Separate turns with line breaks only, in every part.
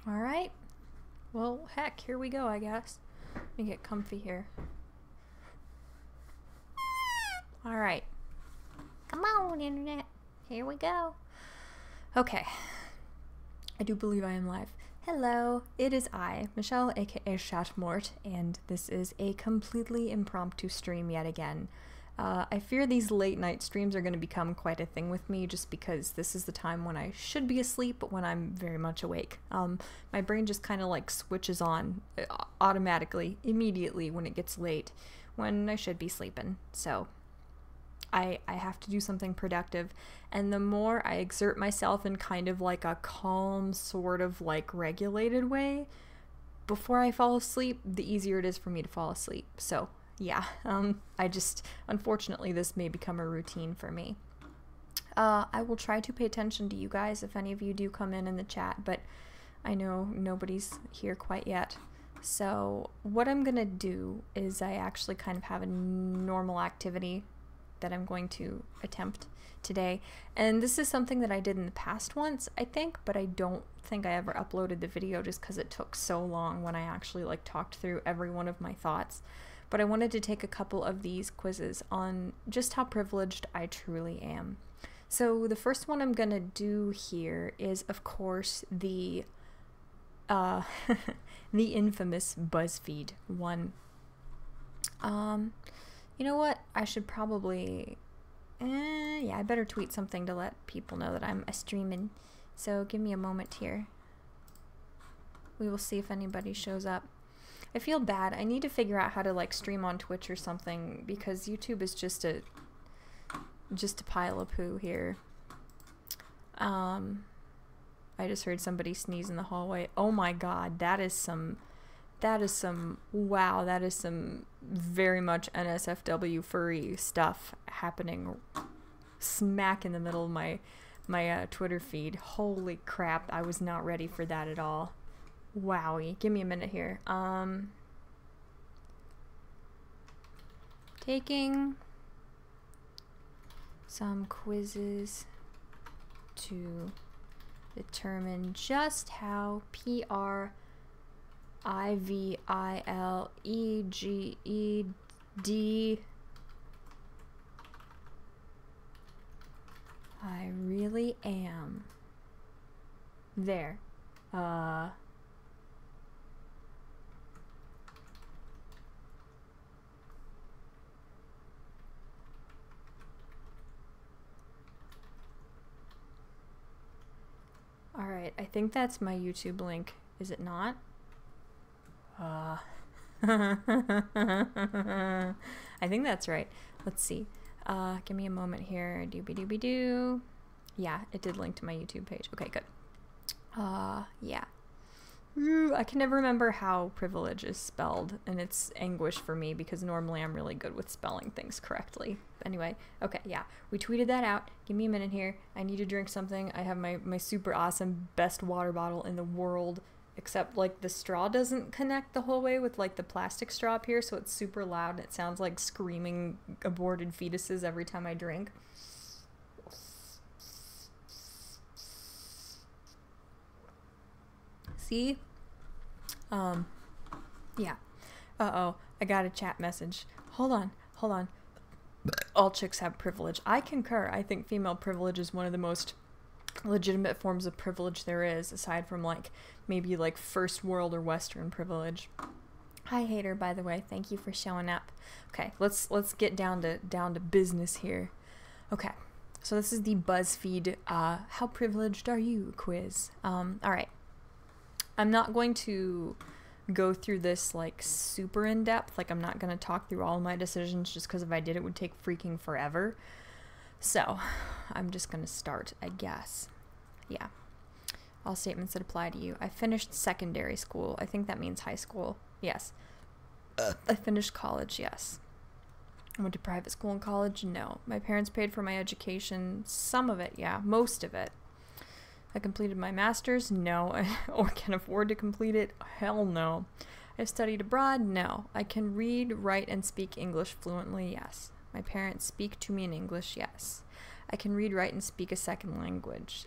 Alright. Well, heck, here we go, I guess. Let me get comfy here. Alright. Come on, internet. Here we go. Okay. I do believe I am live. Hello, it is I, Michelle, aka Chat-Mort, and this is a completely impromptu stream yet again. I fear these late night streams are going to become quite a thing with me just because this is the time when I should be asleep, but when I'm very much awake. My brain just kind of like switches on automatically, immediately when it gets late, when I should be sleeping. So I have to do something productive, and the more I exert myself in kind of like a calm, sort of like regulated way before I fall asleep, the easier it is for me to fall asleep. So yeah, unfortunately this may become a routine for me. I will try to pay attention to you guys if any of you do come in the chat, but I know nobody's here quite yet. So what I'm gonna do is I actually kind of have a normal activity that I'm going to attempt today, and this is something that I did in the past once, I think, but I don't think I ever uploaded the video just because it took so long when I actually like talked through every one of my thoughts. But I wanted to take a couple of these quizzes on just how privileged I truly am. So the first one I'm gonna do here is, of course, the the infamous BuzzFeed one. You know what? I should probably, yeah, I better tweet something to let people know that I'm streaming. So give me a moment here. We will see if anybody shows up. I feel bad. I need to figure out how to like stream on Twitch or something because YouTube is just a pile of poo here. I just heard somebody sneeze in the hallway. Oh my god, that is some wow, that is some very much NSFW furry stuff happening smack in the middle of my Twitter feed. Holy crap, I was not ready for that at all. Wowie. Give me a minute here. Taking some quizzes to determine just how PRIVILEGED I really am. There. Alright, I think that's my YouTube link. Is it not? I think that's right. Let's see. Give me a moment here. Doobie-doobie-doo. Yeah, it did link to my YouTube page. Okay, good. Yeah. I can never remember how privilege is spelled, and it's anguish for me because normally I'm really good with spelling things correctly. Anyway, okay, yeah, we tweeted that out. Give me a minute here. I need to drink something. I have my super awesome best water bottle in the world, except like the straw doesn't connect the whole way with like the plastic straw up here, so it's super loud and it sounds like screaming aborted fetuses every time I drink. See? Yeah. Uh-oh, I got a chat message. Hold on. All chicks have privilege. I concur. I think female privilege is one of the most legitimate forms of privilege there is, aside from like maybe like first world or Western privilege. Hi hater, by the way. Thank you for showing up. Okay, let's get down to business here. Okay. So this is the BuzzFeed how privileged are you quiz. All right. I'm not going to go through this like super in depth. Like I'm not going to talk through all my decisions just because if I did it would take freaking forever. So I'm just going to start, I guess. Yeah. All statements that apply to you. I finished secondary school. I think that means high school. Yes. I finished college. Yes. I went to private school and college. No. My parents paid for my education. Some of it. Yeah. Most of it. I completed my master's? No. Or can afford to complete it? Hell no. I studied abroad? No. I can read, write, and speak English fluently? Yes. My parents speak to me in English? Yes. I can read, write, and speak a second language.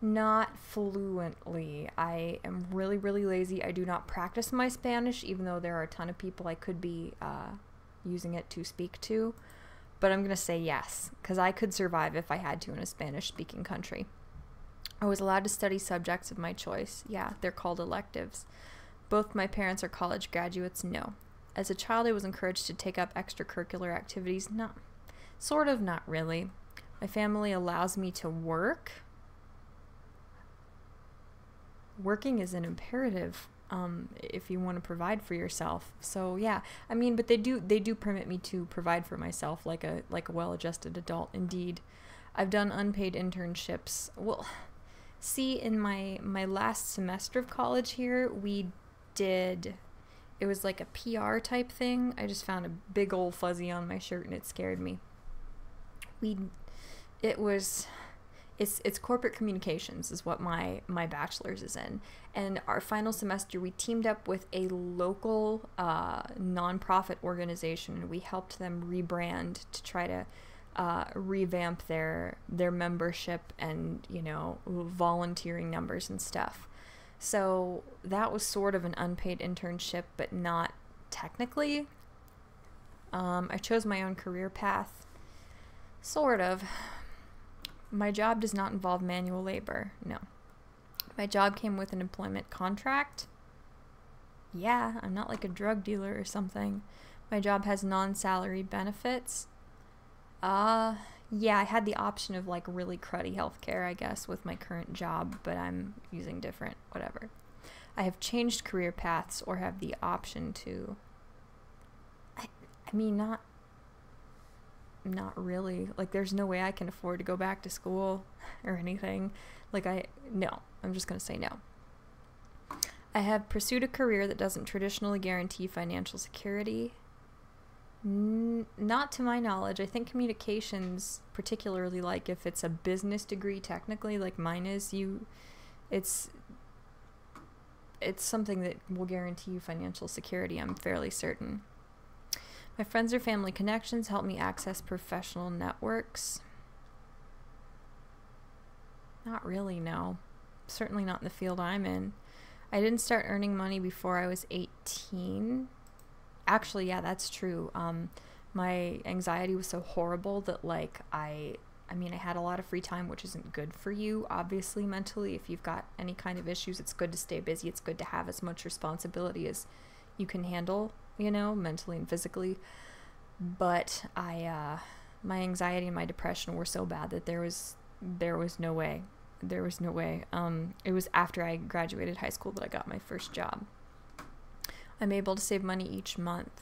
Not fluently. I am really, really lazy. I do not practice my Spanish, even though there are a ton of people I could be using it to speak to. But I'm going to say yes, because I could survive if I had to in a Spanish-speaking country. I was allowed to study subjects of my choice. Yeah, they're called electives. Both my parents are college graduates. No. As a child, I was encouraged to take up extracurricular activities. No. Sort of, not really. My family allows me to work. Working is an imperative if you want to provide for yourself. So yeah, I mean, but they do permit me to provide for myself like a well-adjusted adult. Indeed, I've done unpaid internships. Well, see, in my last semester of college here, it was like a PR type thing. I just found a big old fuzzy on my shirt and it scared me. It's corporate communications is what my bachelor's is in. And our final semester, we teamed up with a local nonprofit organization, and we helped them rebrand to try to revamp their membership and, volunteering numbers and stuff. So that was sort of an unpaid internship, but not technically. I chose my own career path, sort of. My job does not involve manual labor. No. My job came with an employment contract. Yeah, I'm not like a drug dealer or something. My job has non-salary benefits. Yeah, I had the option of like really cruddy healthcare, I guess, with my current job, but I'm using different, whatever. I have changed career paths or have the option to. I mean, not really. Like, there's no way I can afford to go back to school or anything. No. I'm just going to say no. I have pursued a career that doesn't traditionally guarantee financial security. Not to my knowledge. I think communications, particularly like if it's a business degree technically, like mine is, it's something that will guarantee you financial security, I'm fairly certain. My friends or family connections help me access professional networks. Not really, no. Certainly not in the field I'm in. I didn't start earning money before I was 18. Actually, yeah, that's true. My anxiety was so horrible that I had a lot of free time, which isn't good for you, obviously, mentally. If you've got any kind of issues, it's good to stay busy. It's good to have as much responsibility as you can handle, mentally and physically. But my anxiety and my depression were so bad that there was no way. There was no way. It was after I graduated high school that I got my first job. I'm able to save money each month.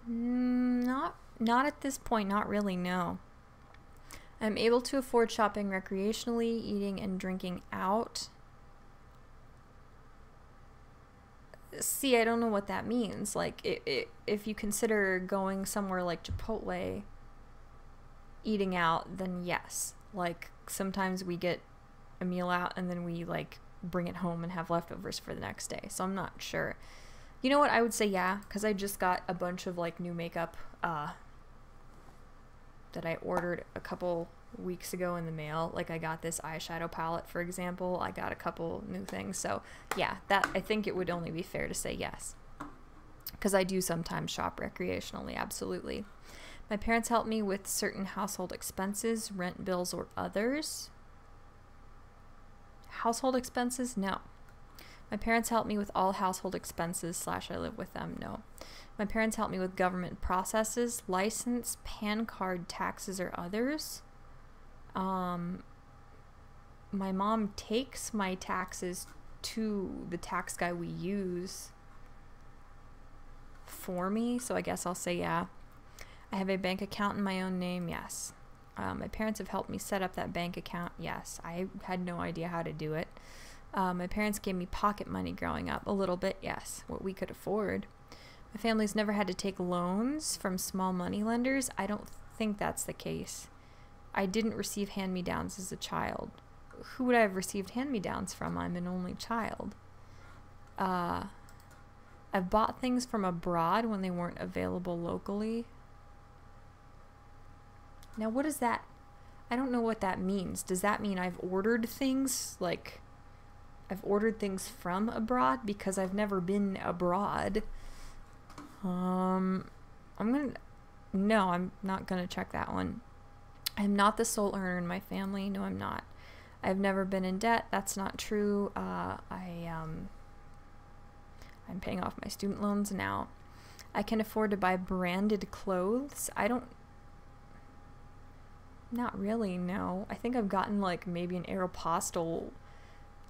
Not at this point, not really, no. I'm able to afford shopping recreationally, eating and drinking out. See, I don't know what that means. Like, if you consider going somewhere like Chipotle, eating out, then yes. Like, sometimes we get a meal out and then we, bring it home and have leftovers for the next day. So I'm not sure. You know what? I would say yeah, because I just got a bunch of, new makeup that I ordered a couple weeks ago in the mail. I got this eyeshadow palette, for example. I got a couple new things. So yeah, that I think it would only be fair to say yes, because I do sometimes shop recreationally. Absolutely. My parents help me with certain household expenses, rent, bills, or others. Household expenses? No. My parents help me with all household expenses / I live with them. No. My parents help me with government processes, license, PAN card, taxes, or others. My mom takes my taxes to the tax guy we use for me, so I guess I'll say yeah. I have a bank account in my own name, yes. My parents have helped me set up that bank account, yes. I had no idea how to do it. My parents gave me pocket money growing up, a little bit, yes, what we could afford. My family's never had to take loans from small money lenders. I don't think that's the case. I didn't receive hand-me-downs as a child. Who would I have received hand-me-downs from? I'm an only child. I've bought things from abroad when they weren't available locally. Now, what is that? I don't know what that means. Does that mean I've ordered things? Like, I've ordered things from abroad? Because I've never been abroad. No, I'm not gonna check that one. I'm not the sole earner in my family. No, I'm not. I've never been in debt. That's not true. I'm paying off my student loans now. I can afford to buy branded clothes. Not really, no. I think I've gotten like maybe an Aeropostale,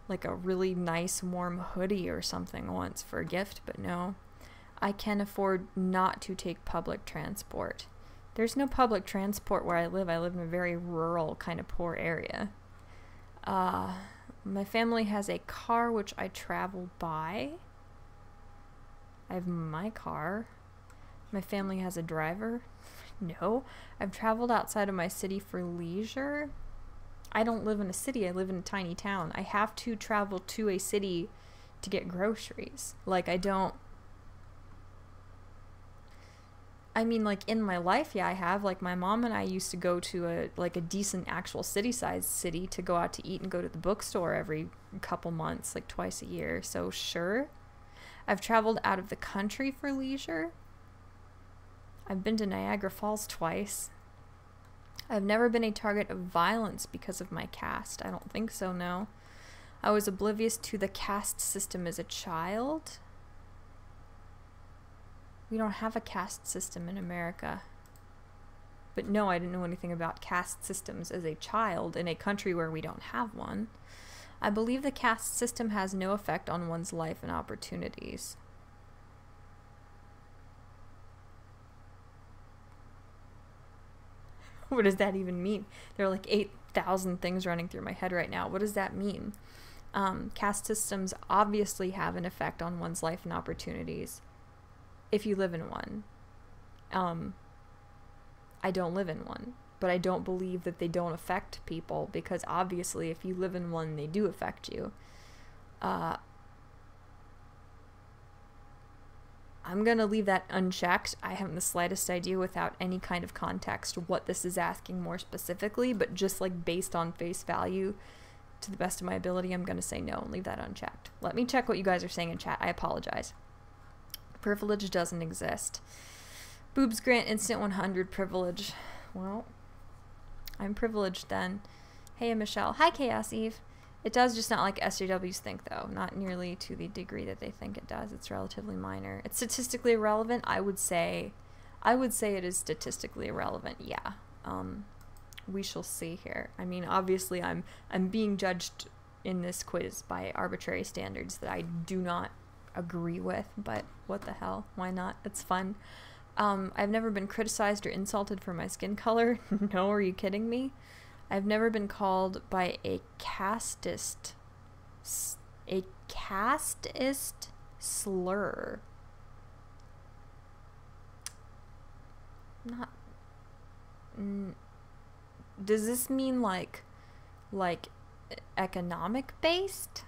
like a really nice warm hoodie or something once for a gift, but no. I can afford not to take public transport. There's no public transport where I live. I live in a very rural, kind of poor area. My family has a car which I travel by. I have my car. My family has a driver. No. I've traveled outside of my city for leisure. I don't live in a city. I live in a tiny town. I have to travel to a city to get groceries. Like, I mean, like, in my life, yeah, I have. Like, my mom and I used to go to a decent actual city-sized city to go out to eat and go to the bookstore every couple months, like twice a year. So, sure. I've traveled out of the country for leisure. I've been to Niagara Falls twice. I've never been a target of violence because of my caste. I don't think so, no. I was oblivious to the caste system as a child. We don't have a caste system in America. But no, I didn't know anything about caste systems as a child in a country where we don't have one. I believe the caste system has no effect on one's life and opportunities. What does that even mean? There are like 8,000 things running through my head right now. What does that mean? Caste systems obviously have an effect on one's life and opportunities if you live in one. I don't live in one, but I don't believe that they don't affect people, because obviously if you live in one, they do affect you. I'm going to leave that unchecked. I haven't the slightest idea without any kind of context what this is asking more specifically, but just like based on face value, to the best of my ability, I'm going to say no and leave that unchecked. Let me check what you guys are saying in chat. I apologize. Privilege doesn't exist. Boobs grant instant 100 privilege. Well, I'm privileged then. Hey, Michelle. Hi, Chaos Eve. It does, just not like SJWs think, though. Not nearly to the degree that they think it does. It's relatively minor. It's statistically irrelevant. I would say it is statistically irrelevant. Yeah. We shall see here. I mean, obviously, I'm being judged in this quiz by arbitrary standards that I do not agree with. But what the hell? Why not? It's fun. I've never been criticized or insulted for my skin color. No, are you kidding me? I've never been called by a casteist slur. Not. Does this mean like economic based?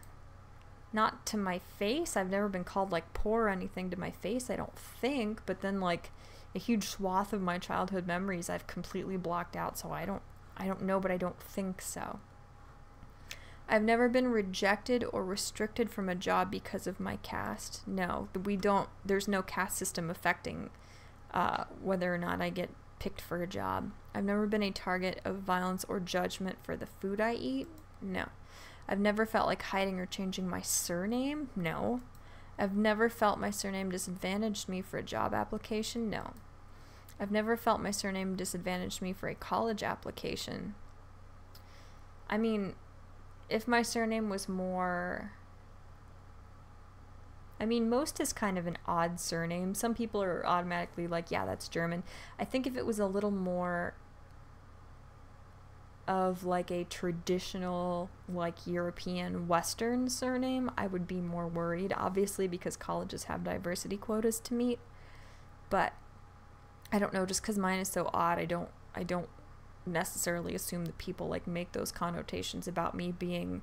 Not to my face. I've never been called like poor or anything to my face, I don't think. But then like a huge swath of my childhood memories I've completely blocked out, so I don't know, but I don't think so. I've never been rejected or restricted from a job because of my caste. No, there's no caste system affecting whether or not I get picked for a job. I've never been a target of violence or judgment for the food I eat. No. I've never felt like hiding or changing my surname. No. I've never felt my surname disadvantaged me for a job application. No. I've never felt my surname disadvantaged me for a college application. I mean, if my surname was more... I mean, Most is kind of an odd surname. Some people are automatically like, yeah, that's German. I think if it was a little more of like a traditional, like European Western surname, I would be more worried, obviously, because colleges have diversity quotas to meet. But I don't know, just because mine is so odd, I don't necessarily assume that people like make those connotations about me being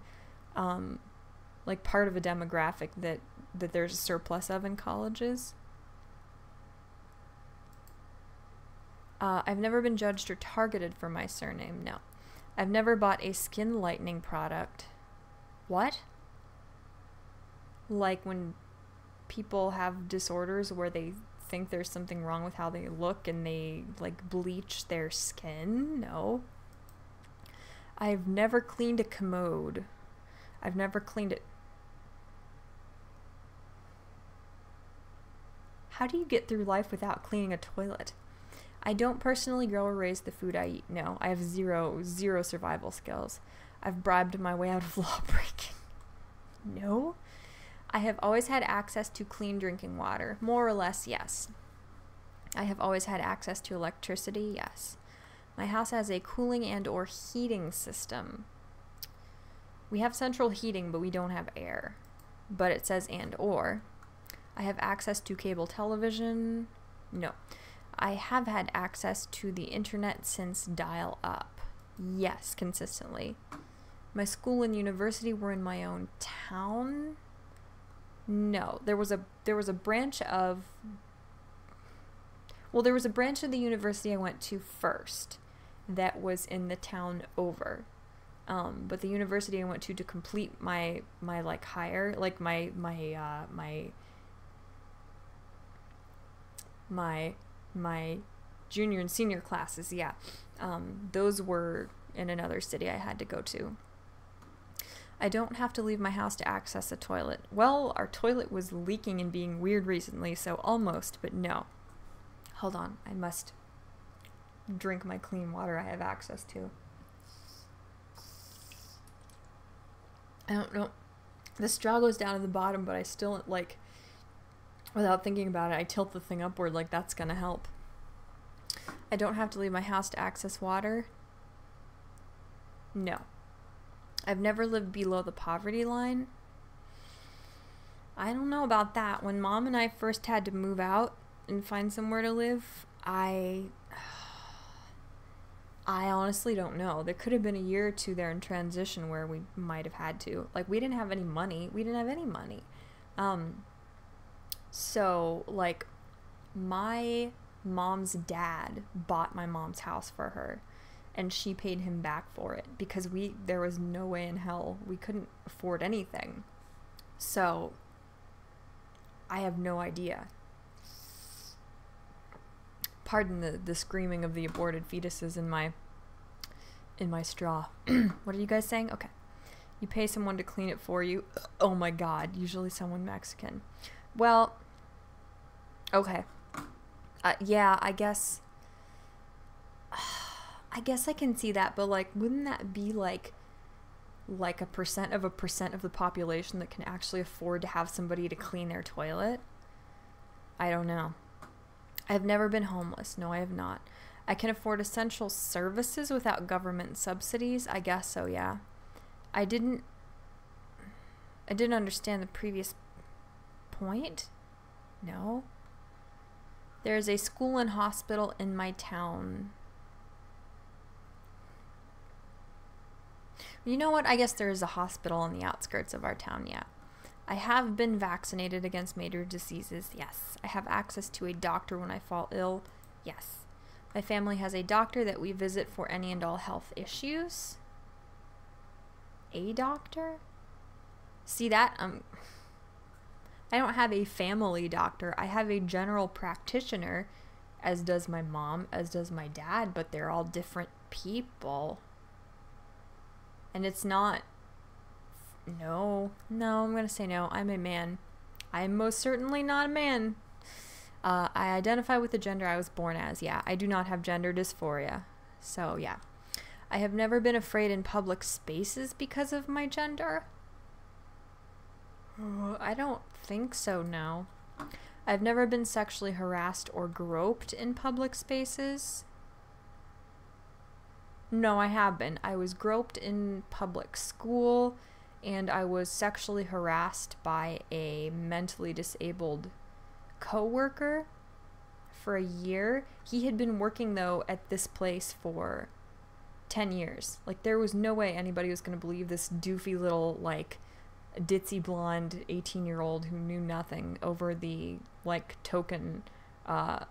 like part of a demographic that there's a surplus of in colleges. I've never been judged or targeted for my surname. No. I've never bought a skin lightening product. What? Like when people have disorders where they think there's something wrong with how they look and they like bleach their skin? No. I've never cleaned a commode. I've never cleaned it. How do you get through life without cleaning a toilet? I don't personally grow or raise the food I eat. No, I have zero survival skills. I've bribed my way out of law breaking. No. I have always had access to clean drinking water. More or less, yes. I have always had access to electricity. Yes. My house has a cooling and or heating system. We have central heating, but we don't have air. But it says and or. I have access to cable television. No. I have had access to the internet since dial-up. Yes, consistently. My school and university were in my own town. No, there was a branch of the university I went to first that was in the town over. But the university I went to complete my like higher, like my junior and senior classes, yeah. Those were in another city I had to go to. I don't have to leave my house to access a toilet. Well, our toilet was leaking and being weird recently, so almost, but no. Hold on, I must drink my clean water I have access to. I don't know. The straw goes down to the bottom, but I still, like, without thinking about it, I tilt the thing upward like that's gonna help. I don't have to leave my house to access water. No. I've never lived below the poverty line. I don't know about that. When Mom and I first had to move out and find somewhere to live, I honestly don't know. There could have been a year or two there in transition where we might have had to. Like, we didn't have any money. We didn't have any money. So, like, my mom's dad bought my mom's house for her, and she paid him back for it because there was no way in hell we couldn't afford anything. So, I have no idea. Pardon the screaming of the aborted fetuses in my straw. What are you guys saying? Okay. You pay someone to clean it for you. Oh my god, usually someone Mexican. Well, okay. Yeah, I guess I can see that, but like, wouldn't that be like a percent of the population that can actually afford to have somebody to clean their toilet? I don't know. I've never been homeless. No, I have not. I can afford essential services without government subsidies. I guess so, yeah. I didn't understand the previous point. No. There's a school and hospital in my town. You know what? I guess there is a hospital on the outskirts of our town, yeah. I have been vaccinated against major diseases, yes. I have access to a doctor when I fall ill, yes. My family has a doctor that we visit for any and all health issues. A doctor? See that? I don't have a family doctor. I have a general practitioner, as does my mom, as does my dad, but they're all different people. And it's not... No, I'm going to say no. I'm a man. I'm most certainly not a man. I identify with the gender I was born as. Yeah, I do not have gender dysphoria. So, yeah. I have never been afraid in public spaces because of my gender. I don't think so, no. I've never been sexually harassed or groped in public spaces. No, I have been. I was groped in public school, and I was sexually harassed by a mentally disabled coworker for a year. He had been working, though, at this place for 10 years. Like, there was no way anybody was going to believe this doofy little, like, ditzy blonde 18-year-old who knew nothing over the, like, token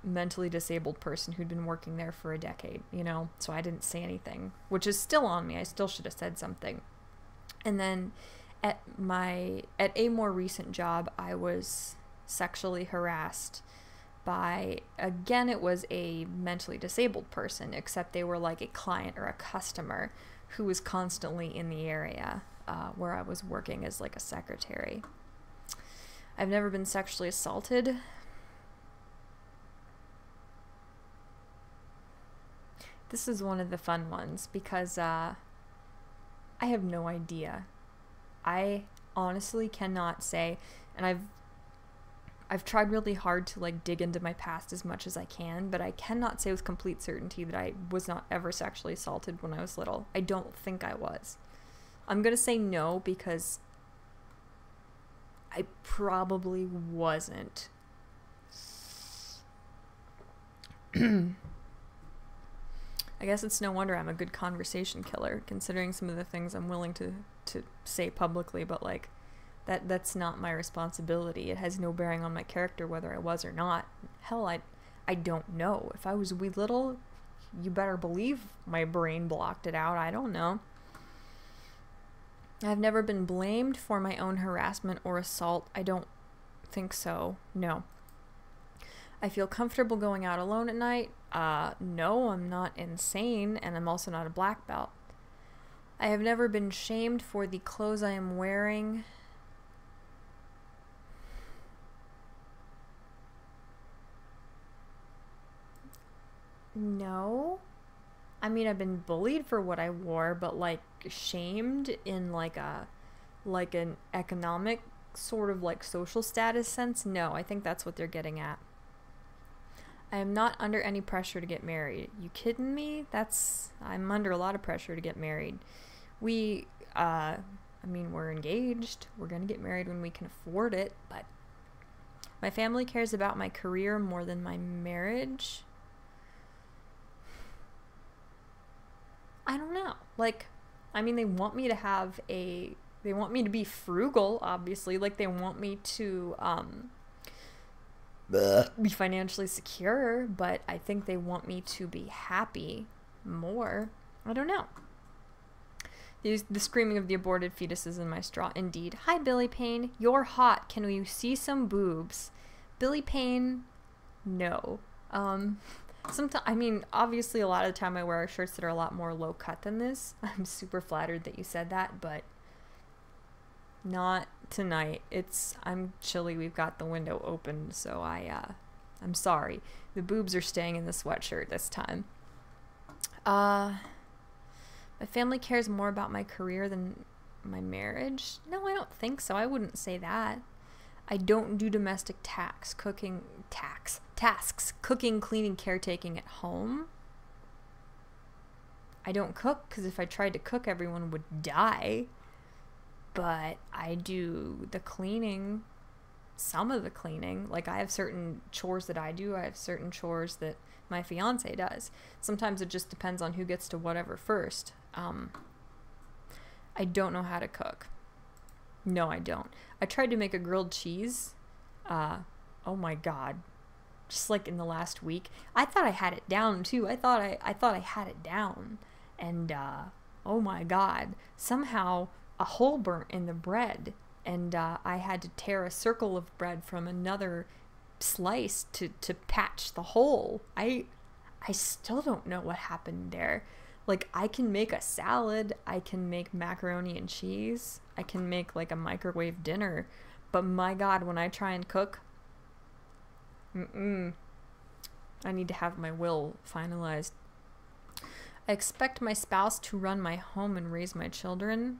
mentally disabled person who'd been working there for a decade, you know? So I didn't say anything, which is still on me. I still should have said something. And then at a more recent job, I was sexually harassed by, again, it was a mentally disabled person, except they were like a client or a customer who was constantly in the area where I was working as like a secretary. I've never been sexually assaulted. This is one of the fun ones because I have no idea. I honestly cannot say, and I've tried really hard to like dig into my past as much as I can, but I cannot say with complete certainty that I was not ever sexually assaulted when I was little. I don't think I was. I'm gonna say no because I probably wasn't. I guess it's no wonder I'm a good conversation killer, considering some of the things I'm willing to say publicly, but like that's not my responsibility. It has no bearing on my character whether I was or not. Hell, I don't know. If I was wee little, you better believe my brain blocked it out. I don't know. I've never been blamed for my own harassment or assault. I don't think so. No. I feel comfortable going out alone at night. No, I'm not insane, and I'm also not a black belt. I have never been shamed for the clothes I am wearing. No. I mean, I've been bullied for what I wore, but like shamed in like an economic sort of like social status sense. No, I think that's what they're getting at. I am not under any pressure to get married. You kidding me? I'm under a lot of pressure to get married. We're engaged. We're gonna get married when we can afford it, but my family cares about my career more than my marriage. I don't know. Like, I mean, they want me to be frugal, obviously. Like, they want me to, be financially secure, but I think they want me to be happy more. I don't know. The screaming of the aborted fetuses in my straw. Indeed. Hi, Billy Payne. You're hot. Can we see some boobs? Billy Payne, no. Sometimes, I mean, obviously a lot of the time I wear shirts that are a lot more low cut than this. I'm super flattered that you said that, but not tonight. I'm chilly. We've got the window open, so I'm sorry. The boobs are staying in the sweatshirt this time. My family cares more about my career than my marriage. No, I don't think so. I wouldn't say that. I don't do domestic tasks, cooking, cleaning, caretaking at home. I don't cook because if I tried to cook, everyone would die. But I do the cleaning, some of the cleaning. Like, I have certain chores that I do. I have certain chores that my fiance does. Sometimes it just depends on who gets to whatever first. I don't know how to cook. No, I don't. I tried to make a grilled cheese. Oh my God. Just like in the last week. I thought I had it down too. I thought I had it down. And, oh my God. Somehow a hole burnt in the bread. And, I had to tear a circle of bread from another slice to patch the hole. I still don't know what happened there. Like, I can make a salad, I can make macaroni and cheese, I can make like a microwave dinner, but my God, when I try and cook, I need to have my will finalized. I expect my spouse to run my home and raise my children.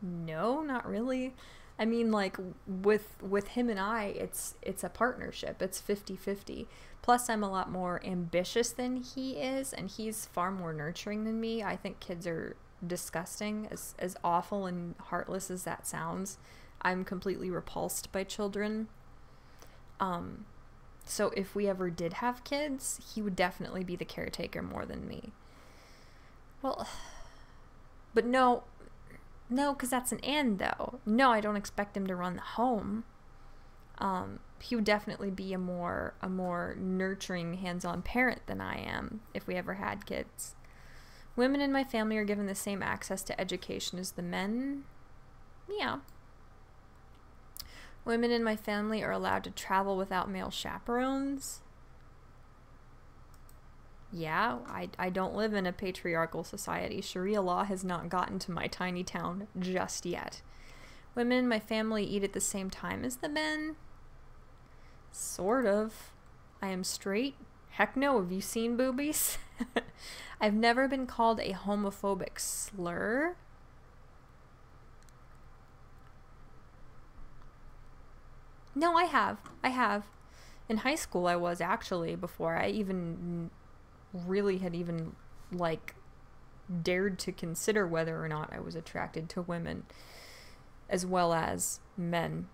No, not really. I mean, like, with him and I, it's a partnership. It's 50-50. Plus, I'm a lot more ambitious than he is, and he's far more nurturing than me. I think kids are disgusting, as awful and heartless as that sounds. I'm completely repulsed by children. So if we ever did have kids, he would definitely be the caretaker more than me. Well, but no, because that's an and, though. No, I don't expect him to run the home. he would definitely be a more nurturing, hands-on parent than I am if we ever had kids. Women in my family are given the same access to education as the men. Yeah. Women in my family are allowed to travel without male chaperones. Yeah, I don't live in a patriarchal society. Sharia law has not gotten to my tiny town just yet. Women in my family eat at the same time as the men. Sort of. I am straight. Heck no, have you seen boobies? I've never been called a homophobic slur. No, I have. In high school I was actually, before I even really had even, like, dared to consider whether or not I was attracted to women as well as men.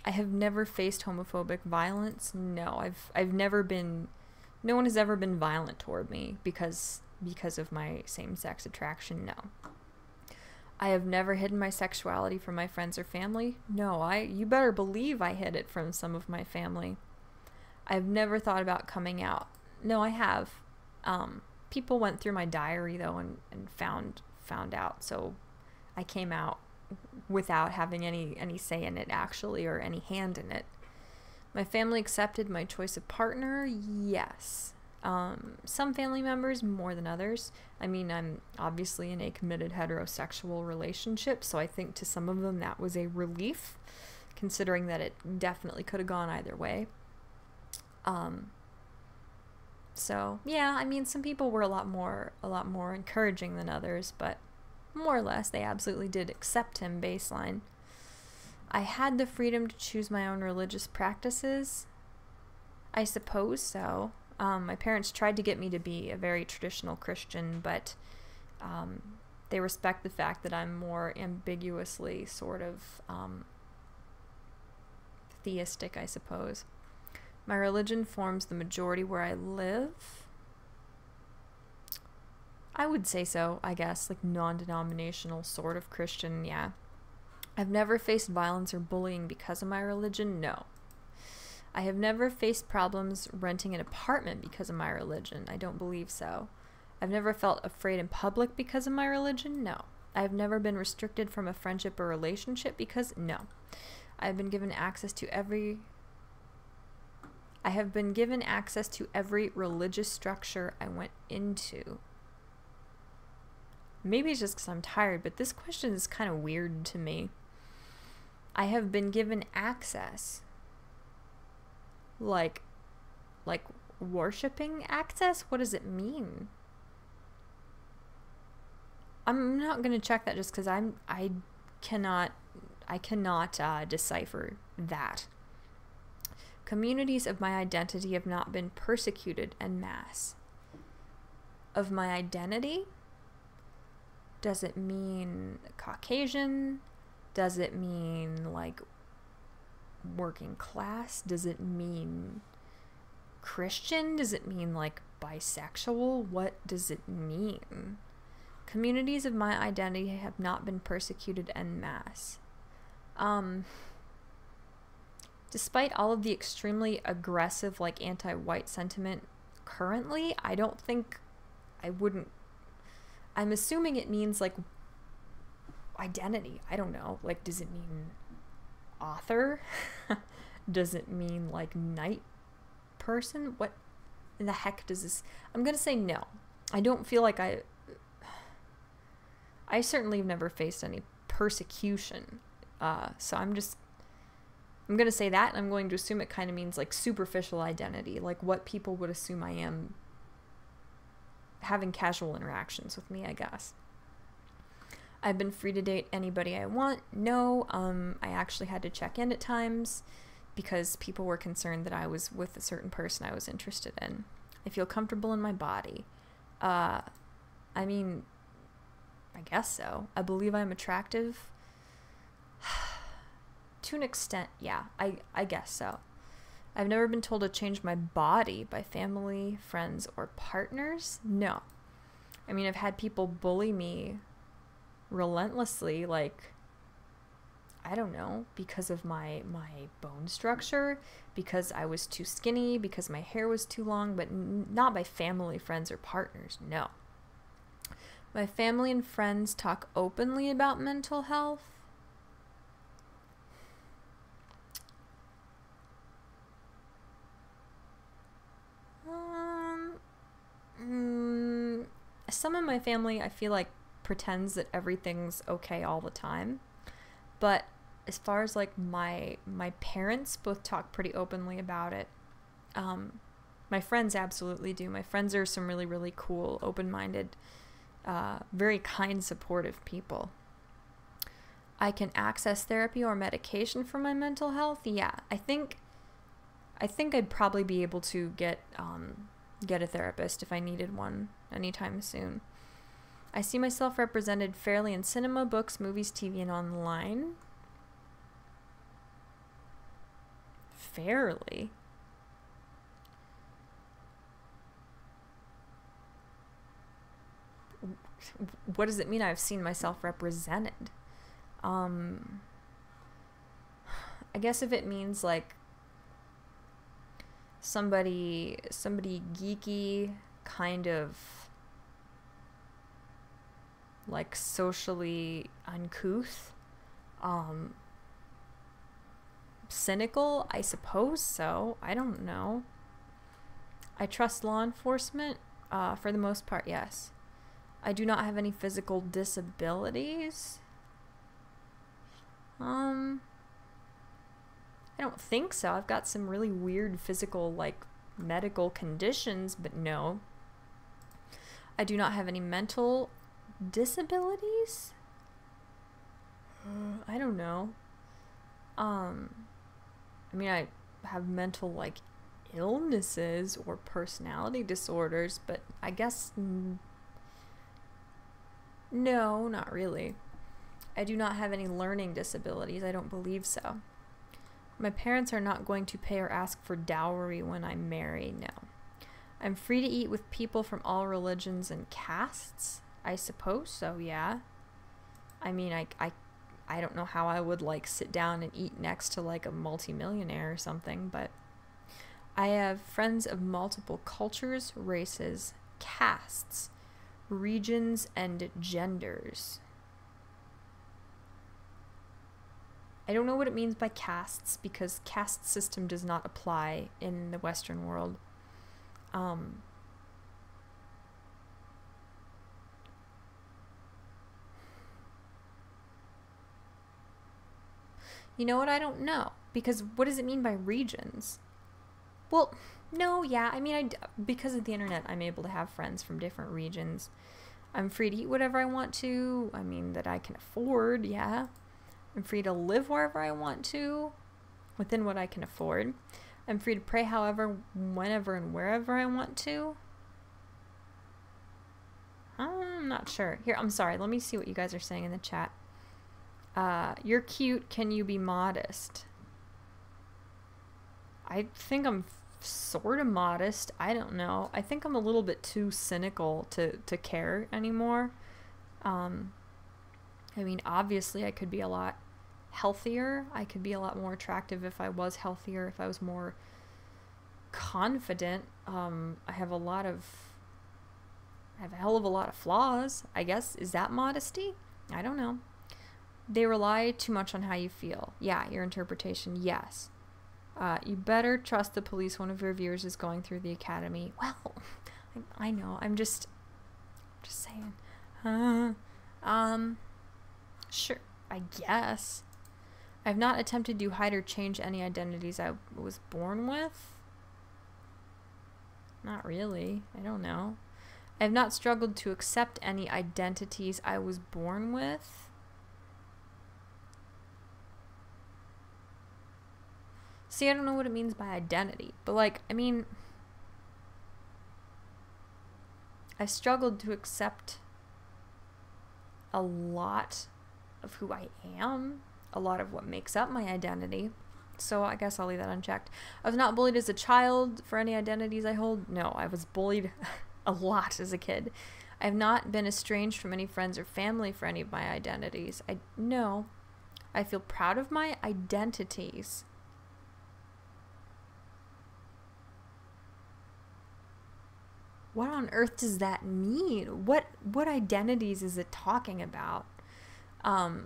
I have never faced homophobic violence. No, I've never been, no one has ever been violent toward me because of my same-sex attraction. No. I have never hidden my sexuality from my friends or family. No, you better believe I hid it from some of my family. I've never thought about coming out. No, I have. People went through my diary though and found out. So I came out without having any say in it actually, or any hand in it. My family accepted my choice of partner. Yes. Some family members more than others. I mean, I'm obviously in a committed heterosexual relationship, so I think to some of them that was a relief, considering that it definitely could have gone either way. So yeah, I mean, some people were a lot more encouraging than others, but more or less they absolutely did accept him baseline. I had the freedom to choose my own religious practices. I suppose so. My parents tried to get me to be a very traditional Christian, but they respect the fact that I'm more ambiguously sort of theistic, I suppose. My religion forms the majority where I live. I would say so, I guess, like non-denominational sort of Christian, yeah. I've never faced violence or bullying because of my religion, no. I have never faced problems renting an apartment because of my religion, I don't believe so. I've never felt afraid in public because of my religion, no. I have never been restricted from a friendship or relationship because, no. I have been given access to every religious structure I went into. Maybe it's just because I'm tired, but this question is kind of weird to me. I have been given access. Like worshiping access? What does it mean? I'm not going to check that just because I cannot decipher that. Communities of my identity have not been persecuted en masse. Of my identity? Does it mean Caucasian? Does it mean, like, working class? Does it mean Christian? Does it mean, like, bisexual? What does it mean? Communities of my identity have not been persecuted en masse. Despite all of the extremely aggressive, like, anti-white sentiment currently, I don't think I wouldn't. I'm assuming it means, like, identity. I don't know. Like, does it mean author? Does it mean, like, night person? What in the heck does this... I'm gonna say no. I don't feel like I certainly have never faced any persecution. So I'm gonna say that, and I'm going to assume it kind of means, like, superficial identity. Like, what people would assume I am having casual interactions with me, I guess. I've been free to date anybody I want. No, I actually had to check in at times because people were concerned that I was with a certain person I was interested in. I feel comfortable in my body. I mean, I guess so. I believe I'm attractive. To an extent, yeah, I guess so. I've never been told to change my body by family, friends, or partners. No. I mean, I've had people bully me relentlessly. Like, I don't know, because of my bone structure, because I was too skinny, because my hair was too long, but not by family, friends, or partners. No. My family and friends talk openly about mental health. Some of my family, I feel like, pretends that everything's okay all the time. But as far as like my parents both talk pretty openly about it. My friends absolutely do. My friends are some really, really cool, open-minded, very kind, supportive people. I can access therapy or medication for my mental health. Yeah, I think I'd probably be able to get a therapist if I needed one anytime soon. I see myself represented fairly in cinema, books, movies, TV, and online. Fairly? What does it mean I've seen myself represented? I guess if it means like somebody geeky, kind of like socially uncouth, cynical, I suppose so. I don't know. I trust law enforcement, for the most part, yes. I do not have any physical disabilities. I don't think so. I've got some really weird physical, like, medical conditions, but no. I do not have any mental disabilities? I don't know. I mean, I have mental, like, illnesses or personality disorders, but I guess no, not really. I do not have any learning disabilities. I don't believe so. My parents are not going to pay or ask for dowry when I marry. No. I'm free to eat with people from all religions and castes. I suppose so, yeah. I mean, I don't know how I would, like, sit down and eat next to, like, a multimillionaire or something, but I have friends of multiple cultures, races, castes, regions, and genders. I don't know what it means by castes, because caste system does not apply in the Western world. You know what? I don't know, because what does it mean by regions? Well, no, yeah, I mean, because of the internet, I'm able to have friends from different regions. I'm free to eat whatever I want to. I mean, that I can afford, yeah. I'm free to live wherever I want to, within what I can afford. I'm free to pray however, whenever, and wherever I want to. I'm not sure. Here, I'm sorry. Let me see what you guys are saying in the chat. You're cute. Can you be modest? I think I'm sort of modest. I don't know. I think I'm a little bit too cynical to care anymore. I mean, obviously, I could be a lot healthier. I could be a lot more attractive if I was healthier, if I was more confident. I have a hell of a lot of flaws, I guess. Is that modesty? I don't know. They rely too much on how you feel. Yeah, your interpretation, yes. You better trust the police. One of your viewers is going through the academy. Well, I know. I'm just saying. Sure, I guess. I have not attempted to hide or change any identities I was born with. Not really. I don't know. I have not struggled to accept any identities I was born with. See, I don't know what it means by identity, but, like, I mean, I've struggled to accept a lot of who I am, a lot of what makes up my identity, so I guess I'll leave that unchecked. I was not bullied as a child for any identities I hold. No, I was bullied a lot as a kid. I have not been estranged from any friends or family for any of my identities. No. I feel proud of my identities. What on earth does that mean? What identities is it talking about? Well,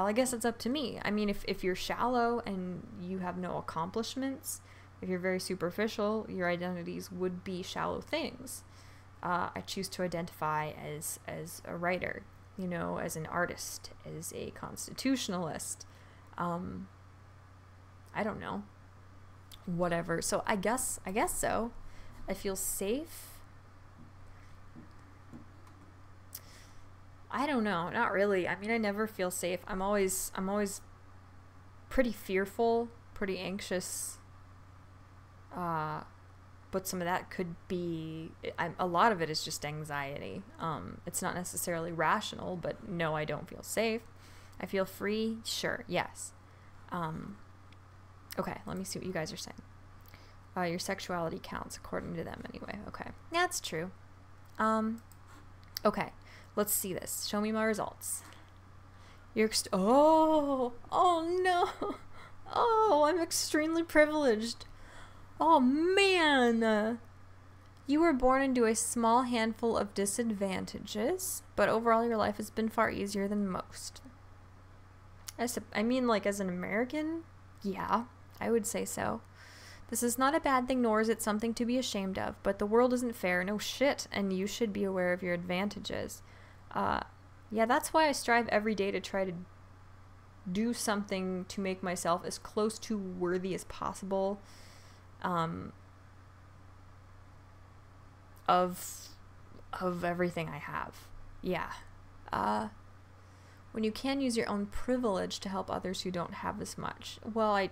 I guess it's up to me. I mean, if you're shallow and you have no accomplishments, if you're very superficial, your identities would be shallow things. I choose to identify as a writer, you know, as an artist, as a constitutionalist. I don't know. Whatever. So I guess so. I feel safe. I don't know. Not really. I mean, I never feel safe. I'm always pretty fearful, pretty anxious. But some of that could be, a lot of it is just anxiety. It's not necessarily rational, but no, I don't feel safe. I feel free. Sure. Yes. Okay. Let me see what you guys are saying. Your sexuality counts according to them anyway. Okay. Yeah, that's true. Okay. Let's see this. Show me my results. Oh no. Oh, I'm extremely privileged. Oh man. You were born into a small handful of disadvantages, but overall your life has been far easier than most. I mean, like, as an American, yeah, I would say so. This is not a bad thing, nor is it something to be ashamed of, but the world isn't fair, no shit, and you should be aware of your advantages. Yeah, that's why I strive every day to try to do something to make myself as close to worthy as possible, of everything I have. Yeah. When you can use your own privilege to help others who don't have as much. Well, I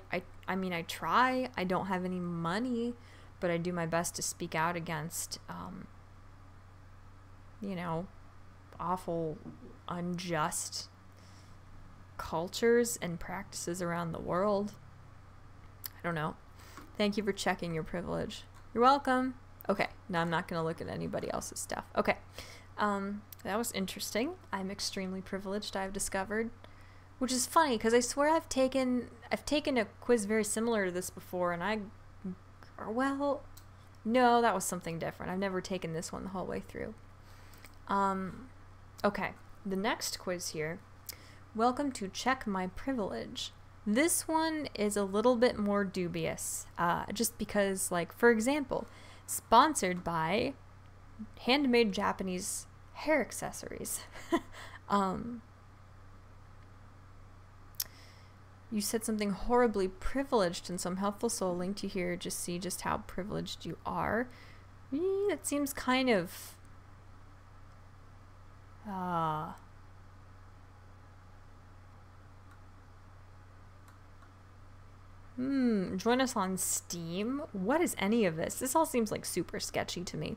mean, I try. I don't have any money, but I do my best to speak out against, you know, awful, unjust cultures and practices around the world. I don't know. Thank you for checking your privilege. You're welcome. Okay, now I'm not going to look at anybody else's stuff. Okay, that was interesting. I'm extremely privileged, I've discovered, which is funny because I swear I've taken a quiz very similar to this before, and well, no, that was something different. I've never taken this one the whole way through. Okay, the next quiz here. Welcome to Check My Privilege. This one is a little bit more dubious, just because, like, for example, sponsored by handmade Japanese hair accessories. You said something horribly privileged, and some helpful soul linked you here. Just see just how privileged you are. That seems kind of join us on Steam. What is any of this? This all seems like super sketchy to me.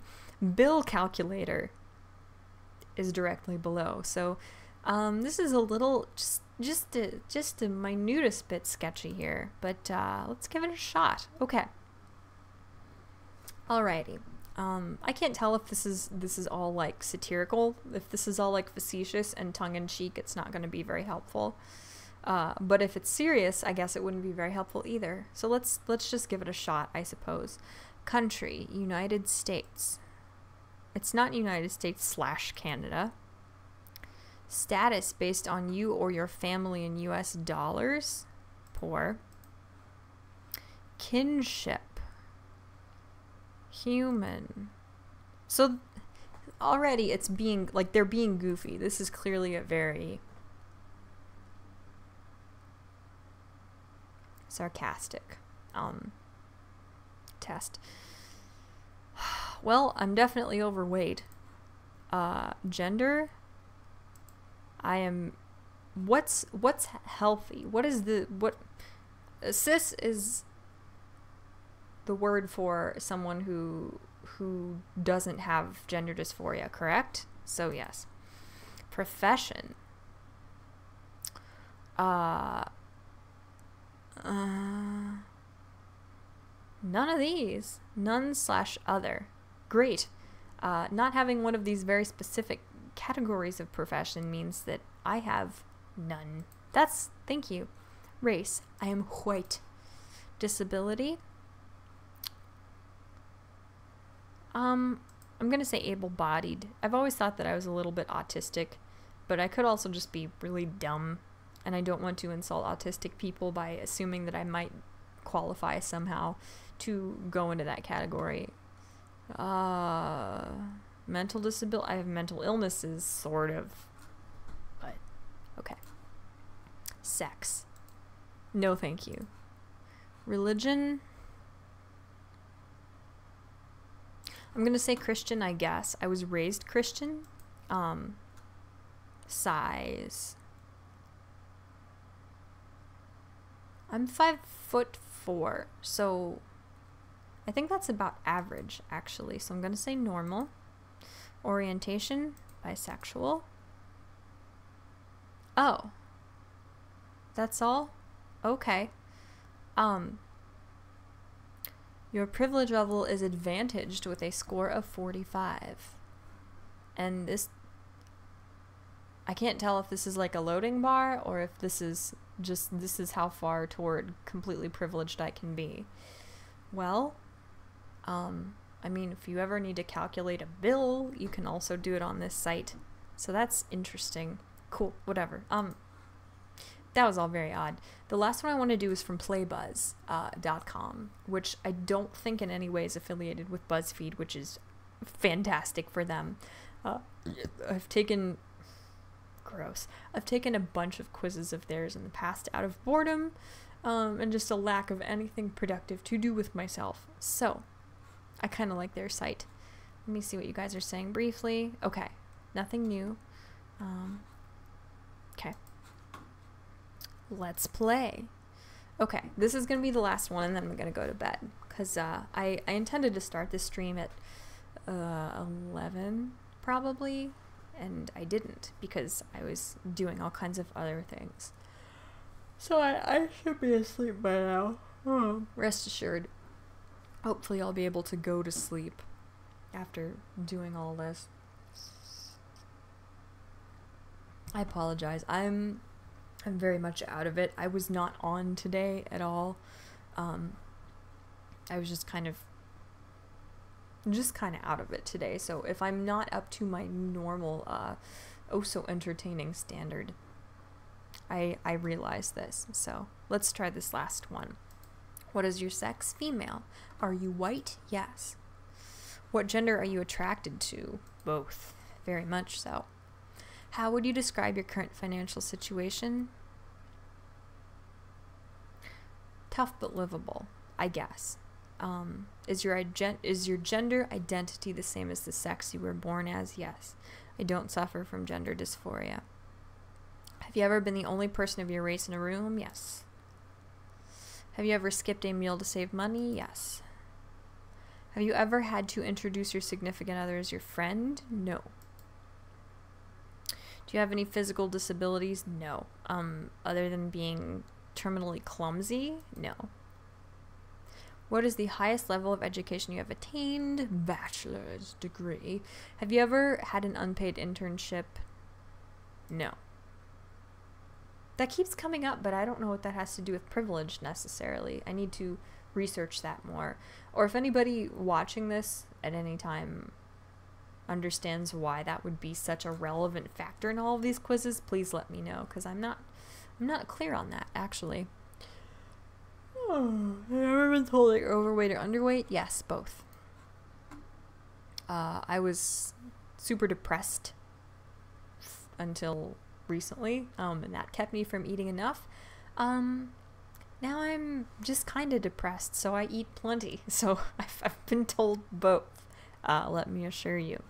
Bill calculator is directly below. So this is a little just a minutest bit sketchy here, but let's give it a shot. Okay. Alrighty. I can't tell if this is all like satirical. If this is all like facetious and tongue-in-cheek, it's not going to be very helpful. But if it's serious, I guess it wouldn't be very helpful either. So let's just give it a shot, I suppose. Country, United States. It's not United States / Canada. Status based on you or your family in US dollars. Poor. Kinship. Human. So already it's being, like, they're being goofy. This is clearly a very sarcastic test. Well, I'm definitely overweight. Gender, I am, what's healthy? Cis is the word for someone who doesn't have gender dysphoria, correct? So yes. Profession. None of these. None / other. Great. Not having one of these very specific categories of profession means that I have None. Thank you. Race, I am white. Disability, I'm gonna say able-bodied. I've always thought that I was a little bit autistic, but I could also just be really dumb, and I don't want to insult autistic people by assuming that I might qualify somehow to go into that category. Mental disability, I have mental illnesses, sort of, but okay. Sex, no thank you. Religion, I'm gonna say Christian, I guess. I was raised Christian. Size, I'm 5'4", so I think that's about average, actually. So I'm gonna say normal. Orientation, bisexual. Oh, that's all? Okay. Your privilege level is advantaged with a score of 45. And this, I can't tell if this is like a loading bar or if this is just, this is how far toward completely privileged I can be. Well, I mean, if you ever need to calculate a bill, you can also do it on this site. So that's interesting. Cool, whatever. That was all very odd. The last one I want to do is from playbuzz.com, which I don't think in any way is affiliated with BuzzFeed, which is fantastic for them. I've taken a bunch of quizzes of theirs in the past out of boredom, and just a lack of anything productive to do with myself. So I kind of like their site. Let me see what you guys are saying briefly. Okay, nothing new. Okay. Let's play. Okay, this is going to be the last one, and then I'm going to go to bed. Because I intended to start this stream at 11, probably, and I didn't, because I was doing all kinds of other things. So I should be asleep by now. Rest assured. Hopefully I'll be able to go to sleep after doing all this. I apologize. I'm very much out of it. I was not on today at all. I was just kind of out of it today. So if I'm not up to my normal, oh so entertaining standard, I realize this. So let's try this last one. What is your sex? Female. Are you white? Yes. What gender are you attracted to? Both. Very much so. How would you describe your current financial situation? Tough but livable, I guess. Is your gender identity the same as the sex you were born as? Yes. I don't suffer from gender dysphoria. Have you ever been the only person of your race in a room? Yes. Have you ever skipped a meal to save money? Yes. Have you ever had to introduce your significant other as your friend? No. Do you have any physical disabilities? No. Other than being terminally clumsy? No. What is the highest level of education you have attained? Bachelor's degree. Have you ever had an unpaid internship? No. That keeps coming up, but I don't know what that has to do with privilege necessarily. I need to research that more. Or if anybody watching this at any time understands why that would be such a relevant factor in all of these quizzes, please let me know, because I'm not clear on that, actually. Have you ever been told that you're overweight or underweight? Yes, both. I was super depressed until recently, and that kept me from eating enough. Now I'm just kind of depressed, so I eat plenty. So I've been told both, let me assure you.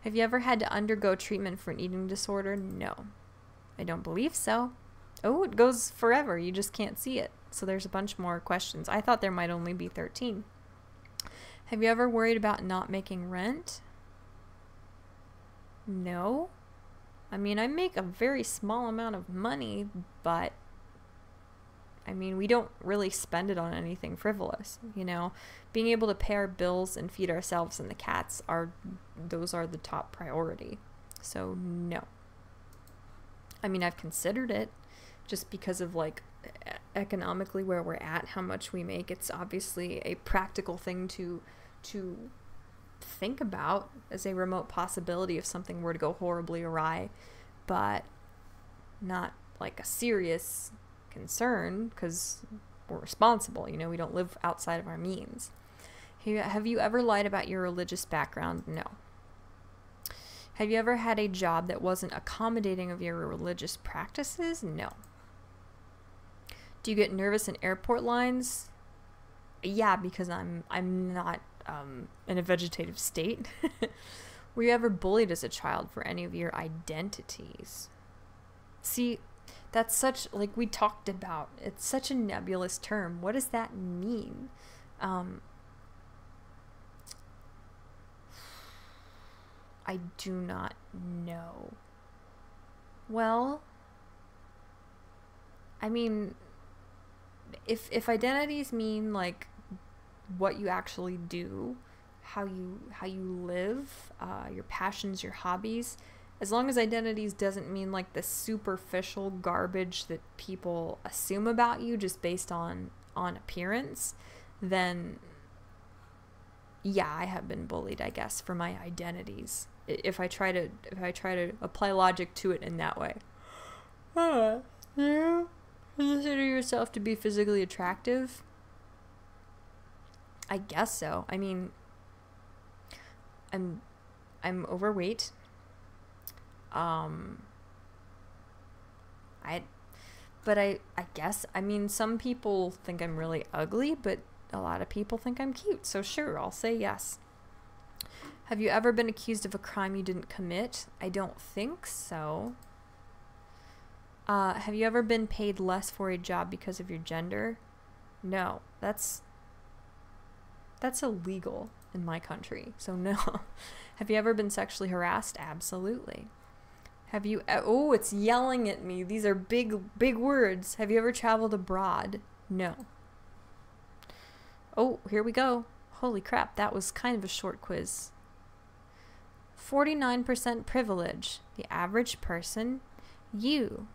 Have you ever had to undergo treatment for an eating disorder? No. I don't believe so. Oh, it goes forever. You just can't see it. So there's a bunch more questions. I thought there might only be 13. Have you ever worried about not making rent? No. I mean, I make a very small amount of money, but I mean, we don't really spend it on anything frivolous, you know. Being able to pay our bills and feed ourselves and the cats those are the top priority. So no. I mean, I've considered it just because of like economically where we're at, how much we make. It's obviously a practical thing to think about as a remote possibility if something were to go horribly awry, but not like a serious concern because we're responsible. You know, we don't live outside of our means. Have you ever lied about your religious background? No. Have you ever had a job that wasn't accommodating of your religious practices? No. Do you get nervous in airport lines? Yeah, because I'm not in a vegetative state. Were you ever bullied as a child for any of your identities? See, that's such, like we talked about, it's such a nebulous term. What does that mean? I do not know. Well, I mean, if identities mean like what you actually do, how you live, your passions, your hobbies, as long as identities doesn't mean like the superficial garbage that people assume about you just based on appearance, then yeah, I have been bullied, I guess, for my identities. If I try to apply logic to it in that way. You consider yourself to be physically attractive? I guess so. I mean, I'm overweight. I guess, I mean, some people think I'm really ugly, but a lot of people think I'm cute. So sure, I'll say yes. Have you ever been accused of a crime you didn't commit? I don't think so. Have you ever been paid less for a job because of your gender? No, that's illegal in my country, so no. Have you ever been sexually harassed? Absolutely. Have you, oh, it's yelling at me. These are big words. Have you ever traveled abroad? No. Oh, here we go. Holy crap, that was kind of a short quiz. 49% privilege. The average person, you.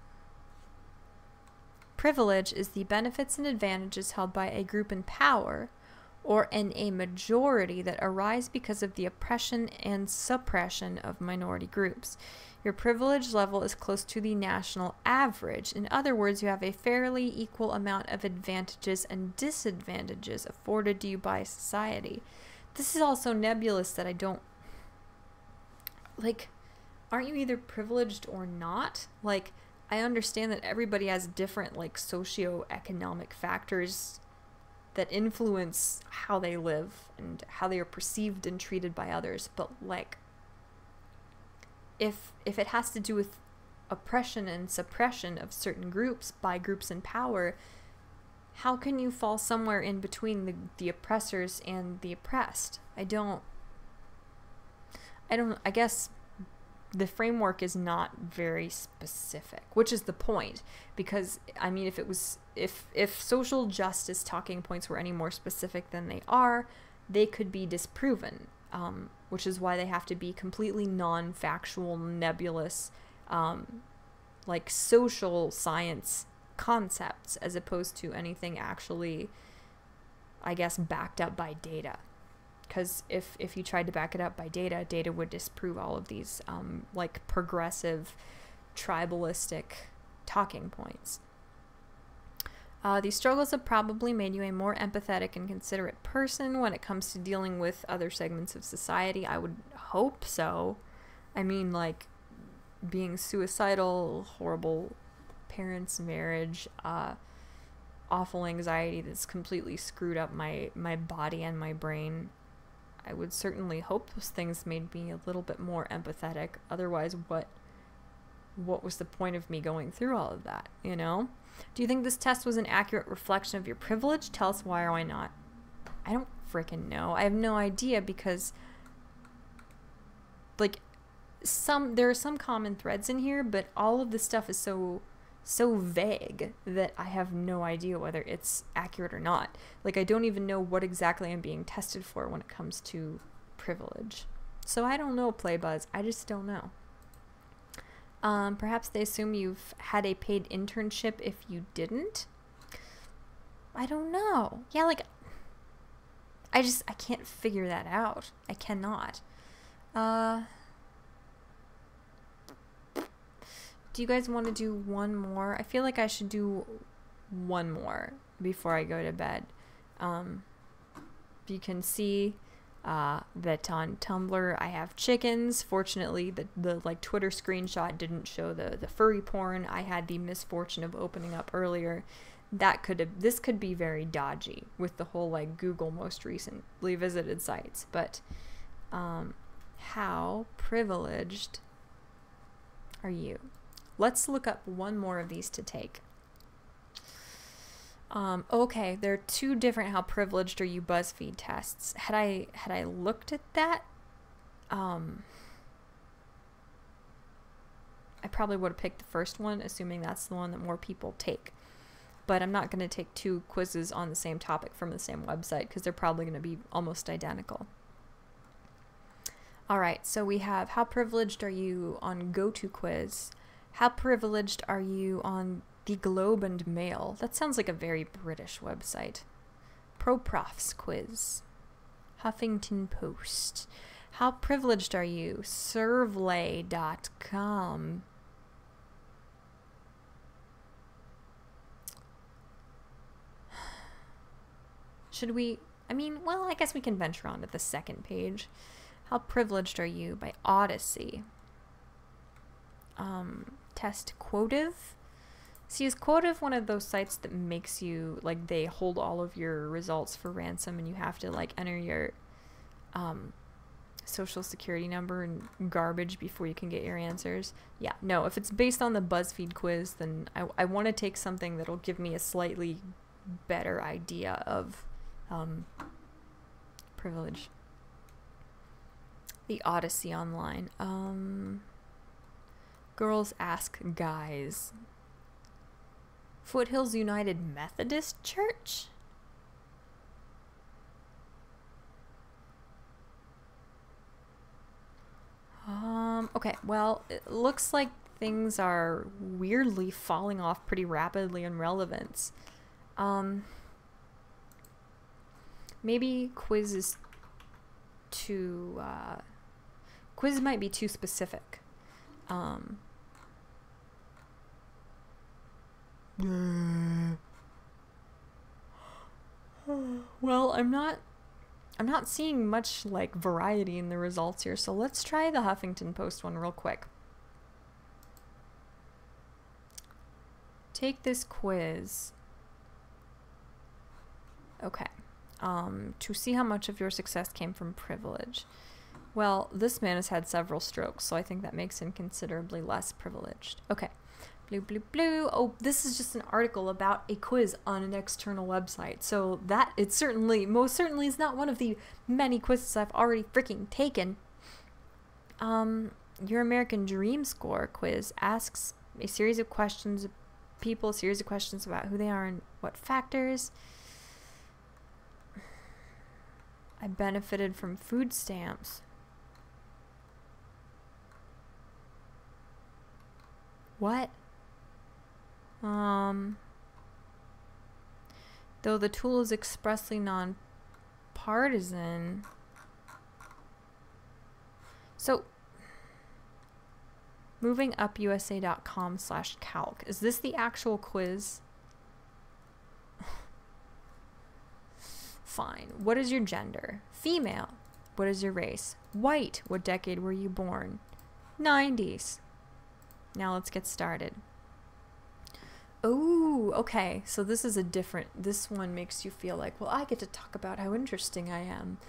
Privilege is the benefits and advantages held by a group in power or in a majority that arise because of the oppression and suppression of minority groups. Your privilege level is close to the national average. In other words, you have a fairly equal amount of advantages and disadvantages afforded to you by society. This is also nebulous that I don't... Like, aren't you either privileged or not? Like, I understand that everybody has different, like, socioeconomic factors that influence how they live and how they are perceived and treated by others. But, like, if it has to do with oppression and suppression of certain groups by groups in power, how can you fall somewhere in between the oppressors and the oppressed? I guess the framework is not very specific, which is the point, because I mean, if social justice talking points were any more specific than they are, they could be disproven, which is why they have to be completely non-factual, nebulous, like social science concepts, as opposed to anything actually, I guess, backed up by data. Because if you tried to back it up by data would disprove all of these like progressive, tribalistic talking points. These struggles have probably made you a more empathetic and considerate person when it comes to dealing with other segments of society. I would hope so. I mean, like, being suicidal, horrible parents, marriage, awful anxiety that's completely screwed up my body and my brain. I would certainly hope those things made me a little bit more empathetic. Otherwise, what was the point of me going through all of that, you know? Do you think this test was an accurate reflection of your privilege? Tell us why or why not. I don't freaking know. I have no idea, because, like, there are some common threads in here, but all of this stuff is so vague that I have no idea whether it's accurate or not. Like, I don't even know what exactly I'm being tested for when it comes to privilege. So I don't know, Playbuzz. I just don't know. Perhaps they assume you've had a paid internship if you didn't. I don't know. Yeah, like, I can't figure that out. I cannot. Do you guys want to do one more? I feel like I should do one more before I go to bed. You can see that on Tumblr I have chickens. Fortunately, the like Twitter screenshot didn't show the furry porn I had the misfortune of opening up earlier. This could be very dodgy with the whole like Google most recently visited sites, but how privileged are you? Let's look up one more of these to take. Okay, there are 2 different how privileged are you BuzzFeed tests. Had I looked at that, I probably would have picked the first one, assuming that's the one that more people take. But I'm not going to take 2 quizzes on the same topic from the same website because they're probably going to be almost identical. All right, so we have how privileged are you on GoToQuiz? How privileged are you on the Globe and Mail? That sounds like a very British website. ProProfs quiz. Huffington Post. How privileged are you? Servlay.com. Should we? I mean, well, I guess we can venture on to the second page. How privileged are you by Odyssey? Test Quotive. See, is Quotive one of those sites that makes you, like, they hold all of your results for ransom and you have to, like, enter your social security number and garbage before you can get your answers? Yeah, no, if it's based on the BuzzFeed quiz, then I want to take something that'll give me a slightly better idea of privilege. The Odyssey online. Girls Ask Guys. Foothills United Methodist Church? Okay, well, it looks like things are weirdly falling off pretty rapidly in relevance. Maybe quiz is too, quiz might be too specific. Well, I'm not seeing much like variety in the results here, so let's try the Huffington Post one real quick. Take this quiz. Okay. To see how much of your success came from privilege. Well, this man has had several strokes, so I think that makes him considerably less privileged. Okay. Blue, blue, blue. Oh, this is just an article about a quiz on an external website. So that, it certainly, most certainly is not one of the many quizzes I've already freaking taken. Your American Dream Score quiz asks a series of questions, a series of questions about who they are and what factors. I benefited from food stamps. What? Though the tool is expressly non-partisan. So, movingUpUSA.com/calc. Is this the actual quiz? Fine. What is your gender? Female. What is your race? White. What decade were you born? 90s. Now let's get started. Oh, okay. So this is this one makes you feel like, well, I get to talk about how interesting I am.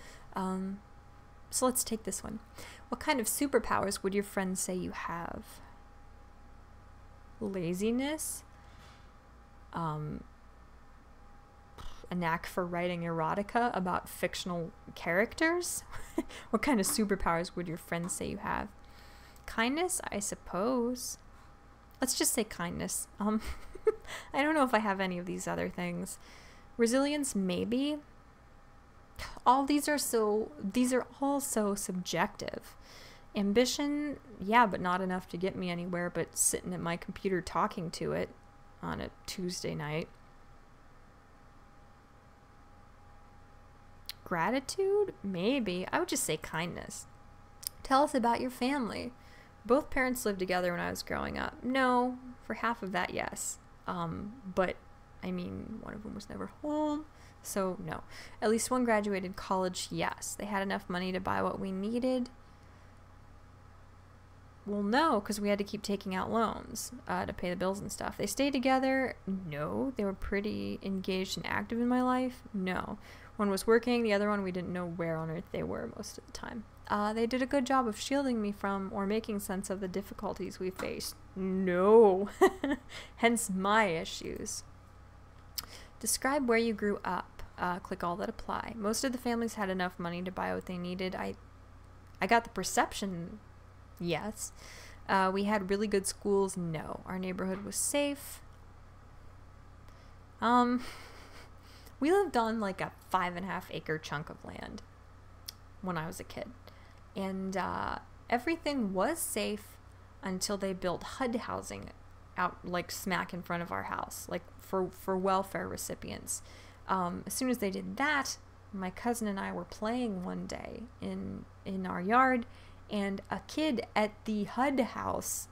So let's take this one. What kind of superpowers would your friends say you have? Laziness? A knack for writing erotica about fictional characters? What kind of superpowers would your friends say you have? Kindness, I suppose. Let's just say kindness. I don't know if I have any of these other things. Resilience, maybe. These are all so subjective. Ambition, yeah, but not enough to get me anywhere but sitting at my computer talking to it on a Tuesday night. Gratitude? Maybe. I would just say kindness. Tell us about your family. Both parents lived together when I was growing up. No, for half of that, yes. But, I mean, one of them was never home. So, no. At least one graduated college, yes. They had enough money to buy what we needed. Well, no, because we had to keep taking out loans to pay the bills and stuff. They stayed together? No. They were pretty engaged and active in my life? No. One was working, the other one we didn't know where on earth they were most of the time. They did a good job of shielding me from or making sense of the difficulties we faced. No. Hence my issues. Describe where you grew up. Click all that apply. Most of the families had enough money to buy what they needed. I got the perception, yes. We had really good schools. No. Our neighborhood was safe. We lived on like a 5.5 acre chunk of land when I was a kid. And everything was safe until they built HUD housing out like smack in front of our house, like for welfare recipients. As soon as they did that, my cousin and I were playing one day in our yard, and a kid at the HUD house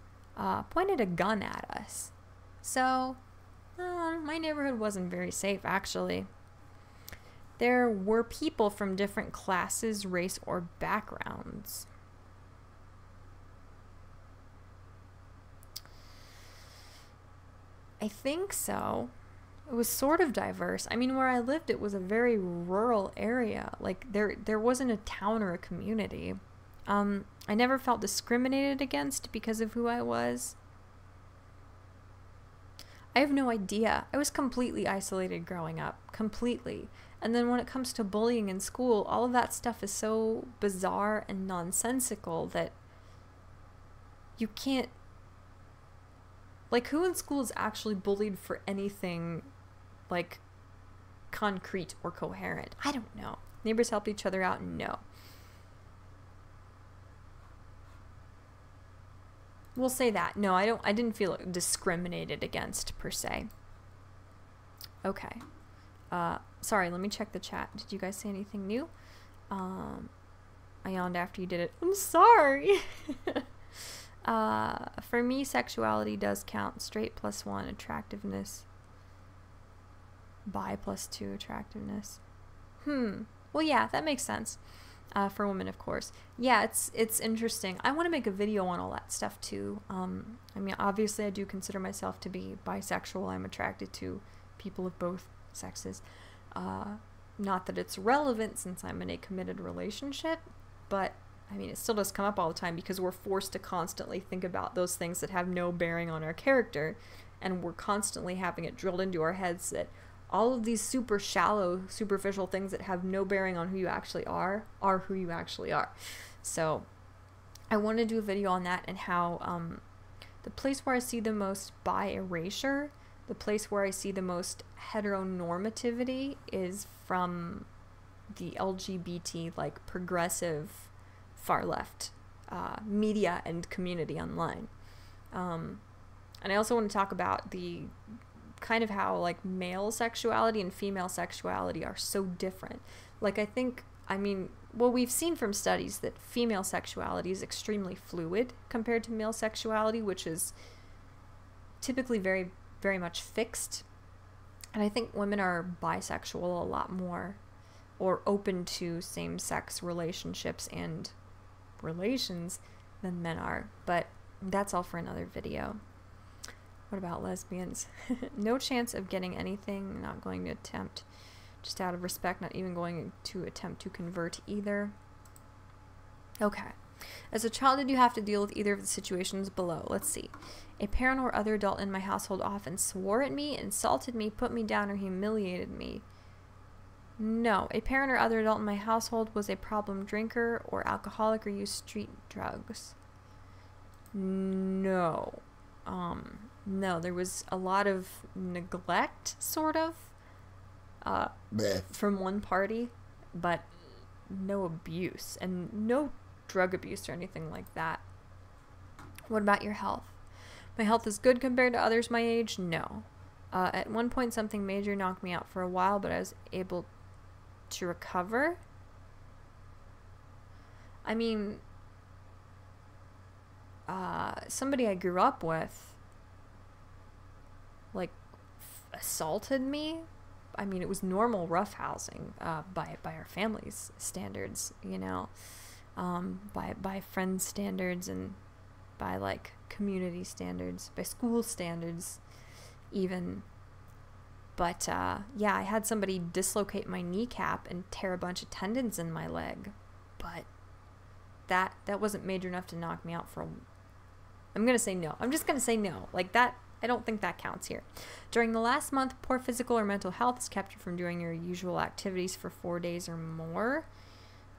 pointed a gun at us. So my neighborhood wasn't very safe, actually. There were people from different classes, race, or backgrounds. I think so. It was sort of diverse. I mean, where I lived, it was a very rural area. Like, there wasn't a town or a community. I never felt discriminated against because of who I was. I have no idea. I was completely isolated growing up. Completely. And then when it comes to bullying in school, all of that stuff is so bizarre and nonsensical that you can't... Like, who in school is actually bullied for anything, like, concrete or coherent? I don't know. Neighbors help each other out? No. We'll say that. No, I didn't feel discriminated against, per se. Okay. Sorry, let me check the chat. Did you guys say anything new? I yawned after you did it. I'm sorry. For me, sexuality does count. Straight +1, attractiveness. Bi +2, attractiveness. Well, yeah, that makes sense. For women, of course. Yeah, it's interesting. I want to make a video on all that stuff, too. I mean, obviously, I do consider myself to be bisexual. I'm attracted to people of both sexes. Not that it's relevant since I'm in a committed relationship, but I mean, it still does come up all the time because we're forced to constantly think about those things that have no bearing on our character, and we're constantly having it drilled into our heads that all of these super shallow, superficial things that have no bearing on who you actually are who you actually are. So I want to do a video on that and how the place where I see the most bi erasure, the place where I see the most heteronormativity is from the LGBT, like, progressive far left media and community online. And I also want to talk about the kind of how, like, male sexuality and female sexuality are so different. Like, I mean, well, we've seen from studies that female sexuality is extremely fluid compared to male sexuality, which is typically very, very much fixed. And I think women are bisexual a lot more, or open to same-sex relationships and relations than men are. But that's all for another video. What about lesbians? No chance of getting anything, not going to attempt. Just out of respect, not even going to attempt to convert either. Okay. As a child, did you have to deal with either of the situations below? Let's see. A parent or other adult in my household often swore at me, insulted me, put me down, or humiliated me. No. A parent or other adult in my household was a problem drinker or alcoholic or used street drugs. No. No, there was a lot of neglect, sort of, from one party, but no abuse and no drug abuse or anything like that. What about your health? My health is good compared to others my age? No. At one point, something major knocked me out for a while, but I was able to recover. I mean, somebody I grew up with, like, assaulted me. I mean, it was normal roughhousing by our family's standards, you know, by friends' standards and by, like, community standards, by school standards even. But yeah, I had somebody dislocate my kneecap and tear a bunch of tendons in my leg, but that wasn't major enough to knock me out for I'm gonna say no. I'm just gonna say no. Like, that, I don't think that counts here. During the last month, poor physical or mental health has kept you from doing your usual activities for 4 days or more?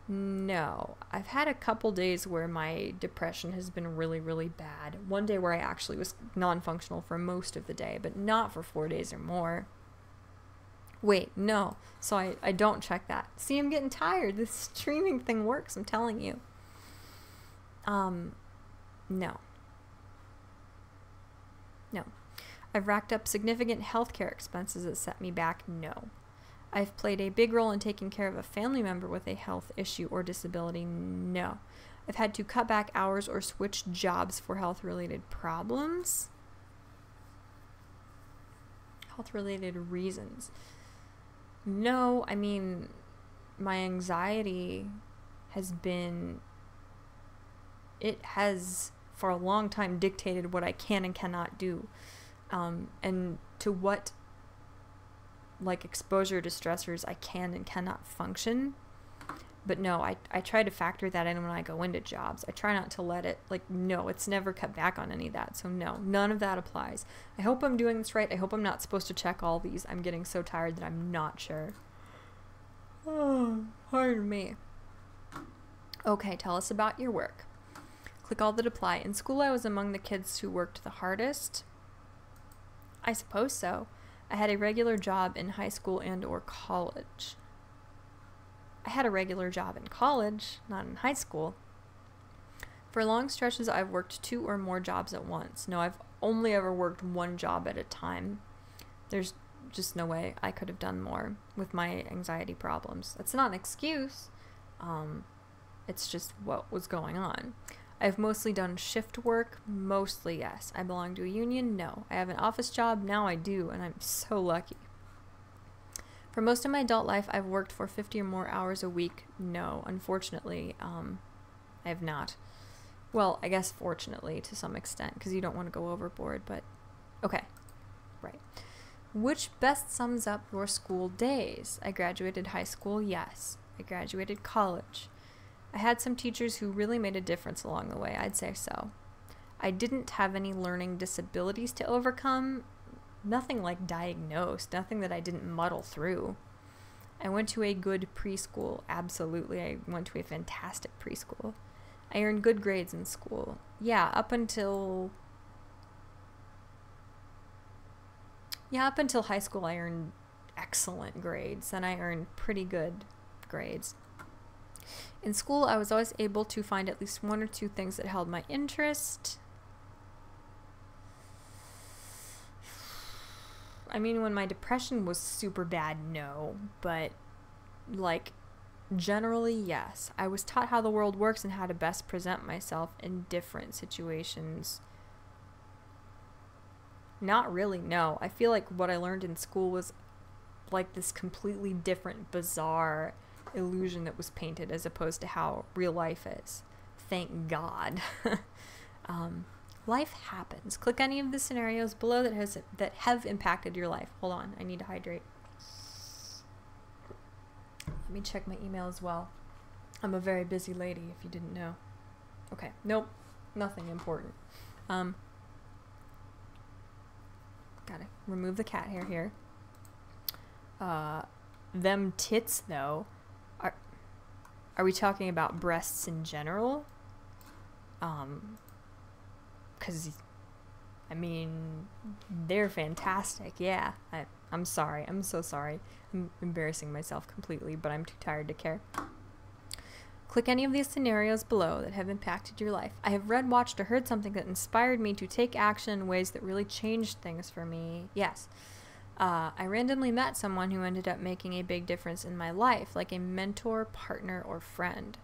No. I've had a couple days where my depression has been really, really bad. One day where I actually was non-functional for most of the day, but not for 4 days or more. Wait, no. So I don't check that. See, I'm getting tired. This streaming thing works, I'm telling you. No. No. I've racked up significant healthcare expenses that set me back? No. I've played a big role in taking care of a family member with a health issue or disability? No. I've had to cut back hours or switch jobs for health-related problems? Health-related reasons? No. I mean, my anxiety has been... It has, for a long time, dictated what I can and cannot do. And to what, like, exposure to stressors I can and cannot function. But no, I try to factor that in when I go into jobs. I try not to let it, like, no, it's never cut back on any of that. So no, none of that applies. I hope I'm doing this right. I hope I'm not supposed to check all these. I'm getting so tired that I'm not sure. Oh, pardon me. Okay, tell us about your work. Click all that apply. In school, I was among the kids who worked the hardest. I suppose so. I had a regular job in high school and or college. I had a regular job in college, not in high school. For long stretches, I've worked 2 or more jobs at once. No, I've only ever worked 1 job at a time. There's just no way I could have done more with my anxiety problems. That's not an excuse. It's just what was going on. I've mostly done shift work. Mostly, yes. I belong to a union. No. I have an office job. Now I do, and I'm so lucky. For most of my adult life, I've worked for 50 or more hours a week. No, unfortunately, I have not. Well, I guess fortunately to some extent, because you don't want to go overboard, but okay. Right. Which best sums up your school days? I graduated high school. Yes. I graduated college. I had some teachers who really made a difference along the way. I'd say so. I didn't have any learning disabilities to overcome. Nothing like diagnosed. Nothing that I didn't muddle through. I went to a good preschool. Absolutely. I went to a fantastic preschool. I earned good grades in school. Yeah, up until high school I earned excellent grades, and I earned pretty good grades. In school, I was always able to find at least 1 or 2 things that held my interest. I mean, when my depression was super bad, no. But, like, generally, yes. I was taught how the world works and how to best present myself in different situations. Not really, no. I feel like what I learned in school was, like, this completely different, bizarre illusion that was painted as opposed to how real life is. Thank God. Life happens. Click any of the scenarios below that have impacted your life. Hold on, I need to hydrate. Let me check my email as well. I'm a very busy lady, if you didn't know. Okay, nope, nothing important. Gotta remove the cat hair here. Them tits, though. Are we talking about breasts in general? 'Cause, I mean, they're fantastic, yeah. I'm sorry, I'm so sorry. I'm embarrassing myself completely, but I'm too tired to care. Click any of these scenarios below that have impacted your life. I have read, watched, or heard something that inspired me to take action in ways that really changed things for me. Yes. I randomly met someone who ended up making a big difference in my life, like a mentor, partner, or friend.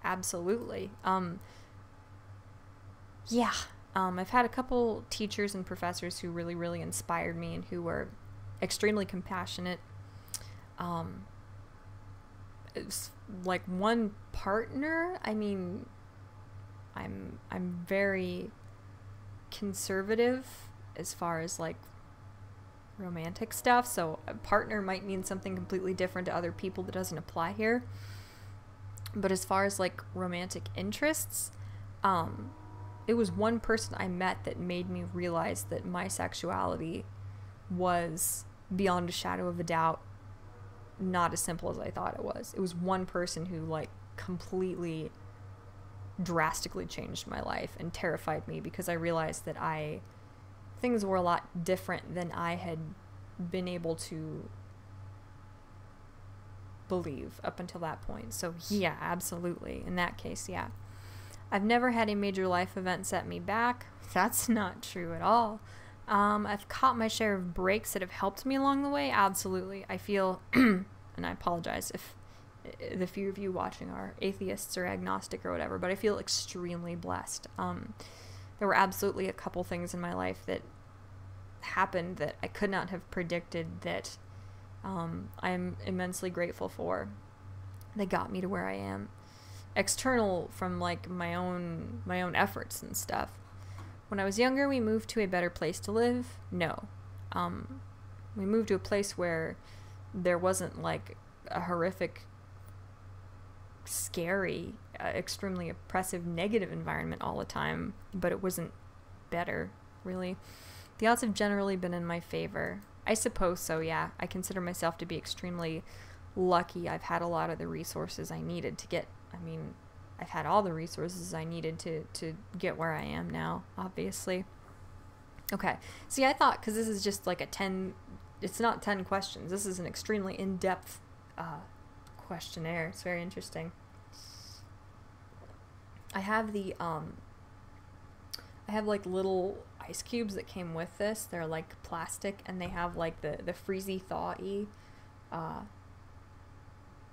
Absolutely. Yeah. I've had a couple teachers and professors who really, really inspired me and who were extremely compassionate. It's like one partner, I mean, I'm very conservative as far as like romantic stuff, so a partner might mean something completely different to other people that doesn't apply here. But as far as like romantic interests, it was one person I met that made me realize that my sexuality was, beyond a shadow of a doubt, not as simple as I thought it was. It was one person who like completely drastically changed my life and terrified me, because I realized that things were a lot different than I had been able to believe up until that point. So yeah, absolutely. In that case, yeah. I've never had a major life event set me back. That's not true at all. I've caught my share of breaks that have helped me along the way. Absolutely. I feel, and I apologize if the few of you watching are atheists or agnostic or whatever, but I feel extremely blessed. There were absolutely a couple things in my life that happened that I could not have predicted that I'm immensely grateful for. They got me to where I am. External from like my own efforts and stuff. When I was younger, we moved to a better place to live. No. We moved to a place where there wasn't like a horrific, scary, extremely oppressive, negative environment all the time, but it wasn't better, really. The odds have generally been in my favor. I suppose so, yeah. I consider myself to be extremely lucky. I've had a lot of the resources I needed to get, I've had all the resources I needed to get where I am now, obviously. Okay, see, I thought, because this is just like it's not 10 questions. This is an extremely in-depth questionnaire. It's very interesting. I have like little ice cubes that came with this. They're like plastic, and they have like the freezy thaw-y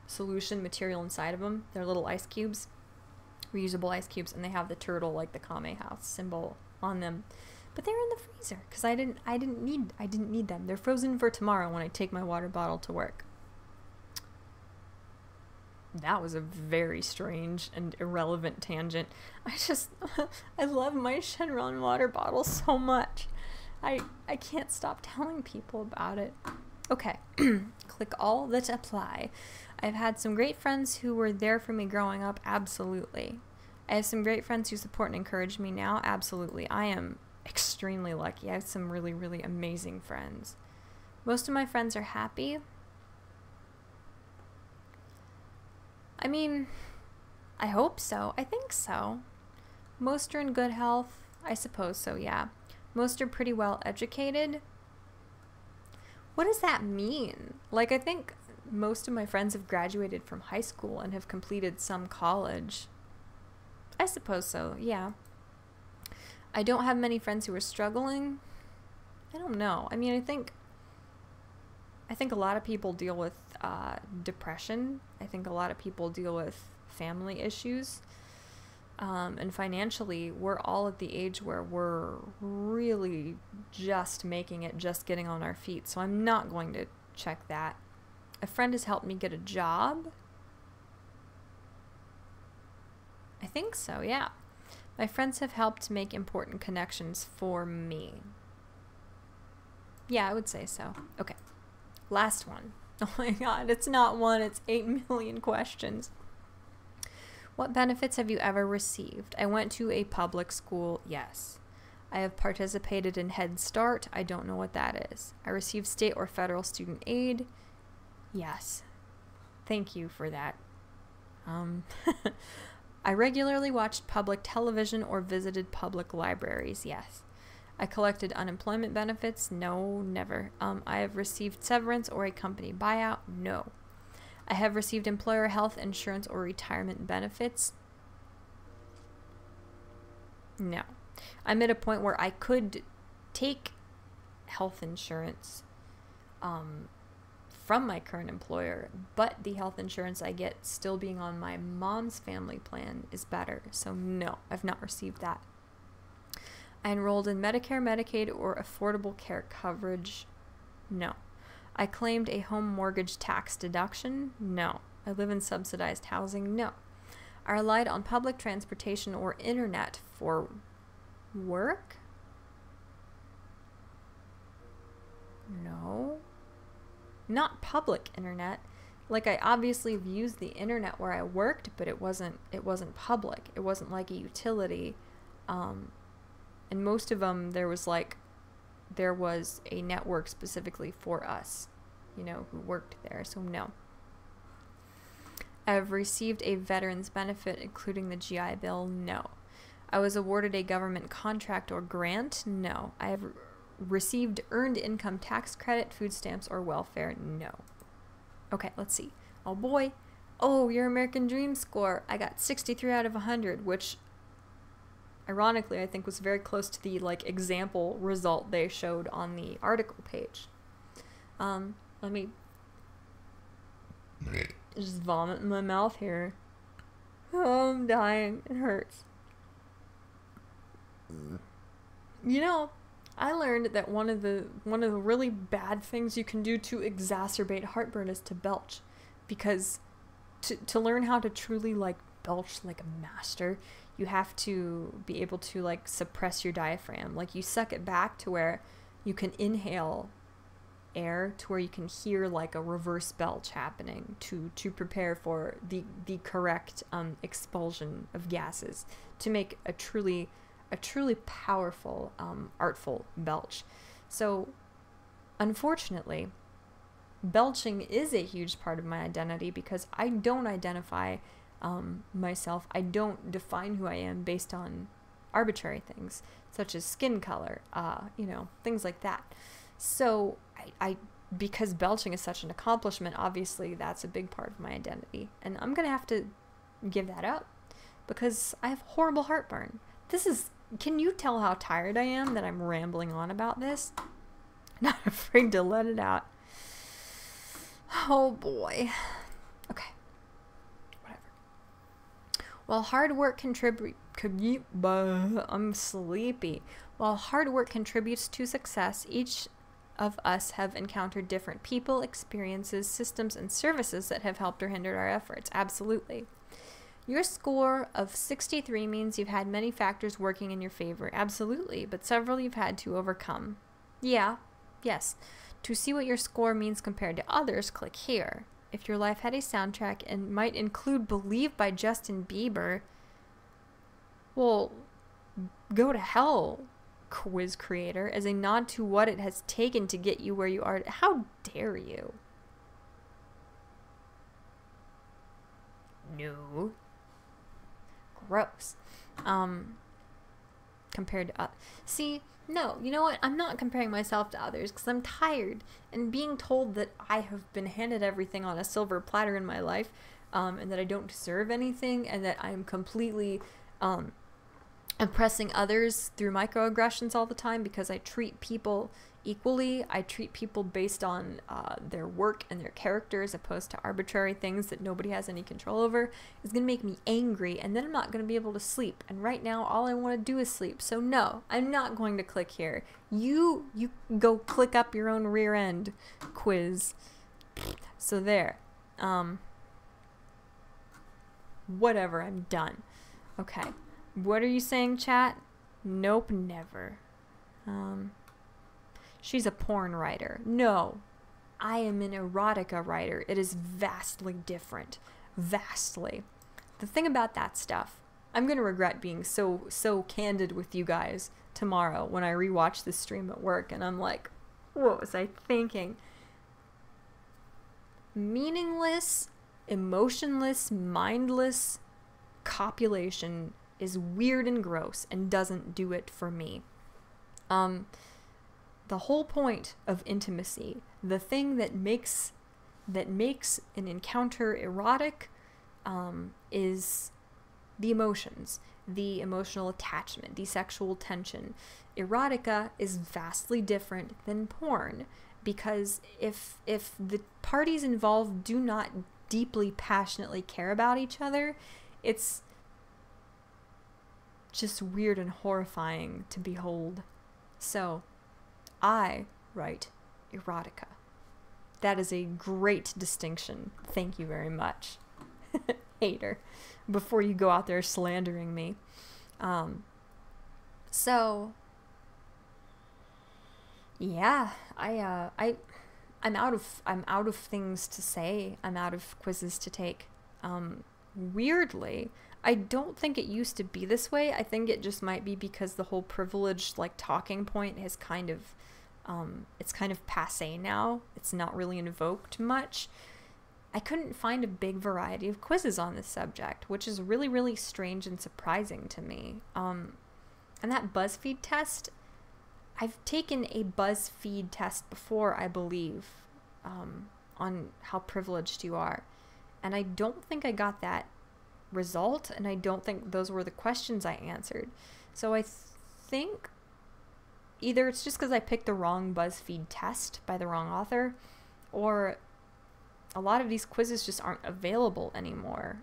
solution material inside of them. They're little ice cubes, reusable ice cubes, and they have the turtle, like the Kame House symbol on them. But they're in the freezer because I didn't need them. They're frozen for tomorrow when I take my water bottle to work. That was a very strange and irrelevant tangent. I love my Shenron water bottle so much. I can't stop telling people about it. Okay, click all that apply. I've had some great friends who were there for me growing up. Absolutely. I have some great friends who support and encourage me now. Absolutely. I am extremely lucky. I have some really, really amazing friends. Most of my friends are happy. I mean, I hope so. I think so. Most are in good health. I suppose so, yeah. Most are pretty well educated. What does that mean? Like, I think most of my friends have graduated from high school and have completed some college. I suppose so, yeah. I don't have many friends who are struggling. I don't know. I mean, I think a lot of people deal with depression. I think a lot of people deal with family issues. And financially, we're all at the age where we're really just making it, just getting on our feet. So I'm not going to check that. A friend has helped me get a job. I think so, yeah. My friends have helped make important connections for me. Yeah, I would say so. Okay. Last one. Oh my god, it's not one, it's 8 million questions. What benefits have you ever received? I went to a public school, yes. I have participated in Head Start. I don't know what that is. I received state or federal student aid. Yes. Thank you for that. I regularly watched public television or visited public libraries. Yes. I collected unemployment benefits. No, never. I have received severance or a company buyout. No. I have received employer health insurance or retirement benefits. No. I'm at a point where I could take health insurance from my current employer, but the health insurance I get still being on my mom's family plan is better. So no, I've not received that. I enrolled in Medicare, Medicaid, or Affordable Care coverage. No. I claimed a home mortgage tax deduction. No. I live in subsidized housing. No. I relied on public transportation or internet for work. No. Not public internet. Like, I obviously have used the internet where I worked, but it wasn't public. It wasn't like a utility. And most of them, there was a network specifically for us, you know, who worked there. So no. I've received a veteran's benefit, including the GI Bill. No. I was awarded a government contract or grant. No. I have received earned income tax credit, food stamps, or welfare. No. Okay, let's see. Oh boy. Oh, your American Dream score. I got 63 out of 100, which ironically I think was very close to the example result they showed on the article page. Let me just vomit in my mouth here. Oh, I'm dying. It hurts. You know, I learned that one of the really bad things you can do to exacerbate heartburn is to belch, because to learn how to truly belch like a master, you have to be able to suppress your diaphragm. You suck it back to where you can inhale air to where you can hear a reverse belch happening to prepare for the correct expulsion of gases to make a truly powerful, artful belch. So, unfortunately, belching is a huge part of my identity because I don't identify myself. I don't define who I am based on arbitrary things, such as skin color, things like that. So, I because belching is such an accomplishment, obviously that's a big part of my identity. And I'm going to have to give that up because I have horrible heartburn. Can you tell how tired I am that I'm rambling on about this? Not afraid to let it out. Oh boy. Okay. Whatever. While hard work I'm sleepy. While hard work contributes to success, each of us have encountered different people, experiences, systems, and services that have helped or hindered our efforts. Absolutely. Your score of 63 means you've had many factors working in your favor. Absolutely, but several you've had to overcome. Yeah, yes. To see what your score means compared to others, click here. If your life had a soundtrack and might include Believe by Justin Bieber, well, go to hell, quiz creator, as a nod to what it has taken to get you where you are. How dare you? No. Gross. Compared to see, no, you know what? I'm not comparing myself to others because I'm tired, and being told that I have been handed everything on a silver platter in my life, and that I don't deserve anything, and that I'm completely oppressing others through microaggressions all the time because I treat people equally. I treat people based on their work and their character as opposed to arbitrary things that nobody has any control over. Is going to make me angry, and then I'm not going to be able to sleep. And right now, all I want to do is sleep. So no, I'm not going to click here. You go click up your own rear end, quiz. So there. Whatever, I'm done. Okay. What are you saying, chat? Nope, never. She's a porn writer. No, I am an erotica writer. It is vastly different. Vastly. The thing about that stuff, I'm going to regret being so candid with you guys tomorrow when I rewatch this stream at work and I'm like, what was I thinking? Meaningless, emotionless, mindless copulation is weird and gross and doesn't do it for me. The whole point of intimacy, the thing that makes that makes an encounter erotic is the emotions, the emotional attachment, the sexual tension. Erotica is vastly different than porn, because if the parties involved do not deeply, passionately care about each other, it's just weird and horrifying to behold. So, I write erotica. That is a great distinction. Thank you very much, hater, before you go out there slandering me. So, yeah, I'm out of things to say. I'm out of quizzes to take. Weirdly, I don't think it used to be this way. I think it just might be because the whole privileged like talking point has kind of it's kind of passé now. It's not really invoked much. I couldn't find a big variety of quizzes on this subject, which is really, really strange and surprising to me. And that BuzzFeed test, I've taken a BuzzFeed test before, I believe, on how privileged you are. And I don't think I got that result, and I don't think those were the questions I answered. So I think either it's just because I picked the wrong BuzzFeed test by the wrong author, or a lot of these quizzes just aren't available anymore.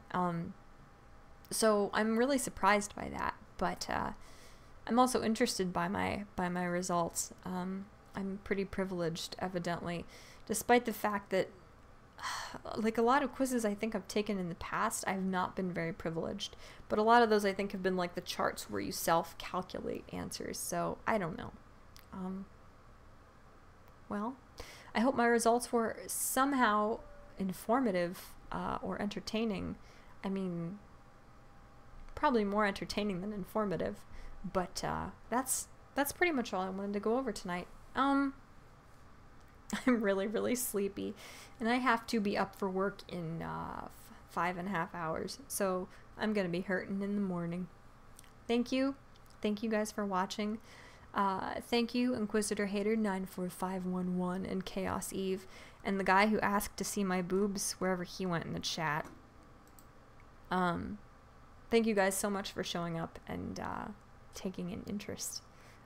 So I'm really surprised by that, but I'm also interested by my results. I'm pretty privileged, evidently, despite the fact that like a lot of quizzes I think I've taken in the past, I've not been very privileged, but a lot of those I think have been like the charts where you self-calculate answers, so I don't know. Well, I hope my results were somehow informative or entertaining. I mean, probably more entertaining than informative, but that's pretty much all I wanted to go over tonight. I'm really, really sleepy, and I have to be up for work in 5.5 hours, so I'm gonna be hurting in the morning. Thank you guys for watching. Thank you, Inquisitor Hater 94511 and Chaos Eve, and the guy who asked to see my boobs wherever he went in the chat. Thank you guys so much for showing up and taking an interest,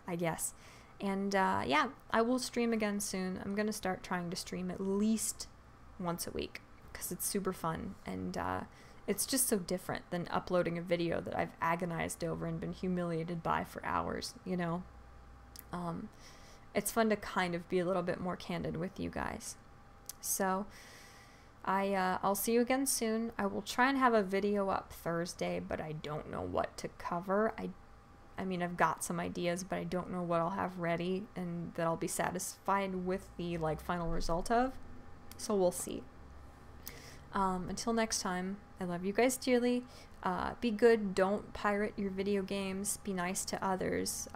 I guess. And yeah, I will stream again soon. I'm gonna start trying to stream at least once a week because it's super fun, and it's just so different than uploading a video that I've agonized over and been humiliated by for hours, you know? It's fun to kind of be a little bit more candid with you guys. So I'll see you again soon. I will try and have a video up Thursday, but I don't know what to cover. I mean, I've got some ideas, but I don't know what I'll have ready and that I'll be satisfied with the like final result of. So we'll see. Until next time, I love you guys dearly. Be good. Don't pirate your video games. Be nice to others.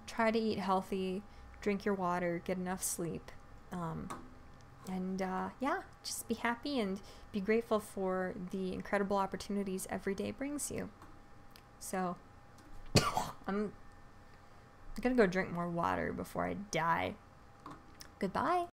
Try to eat healthy. Drink your water. Get enough sleep. And yeah, just be happy and be grateful for the incredible opportunities every day brings you. So I'm gonna go drink more water before I die. Goodbye.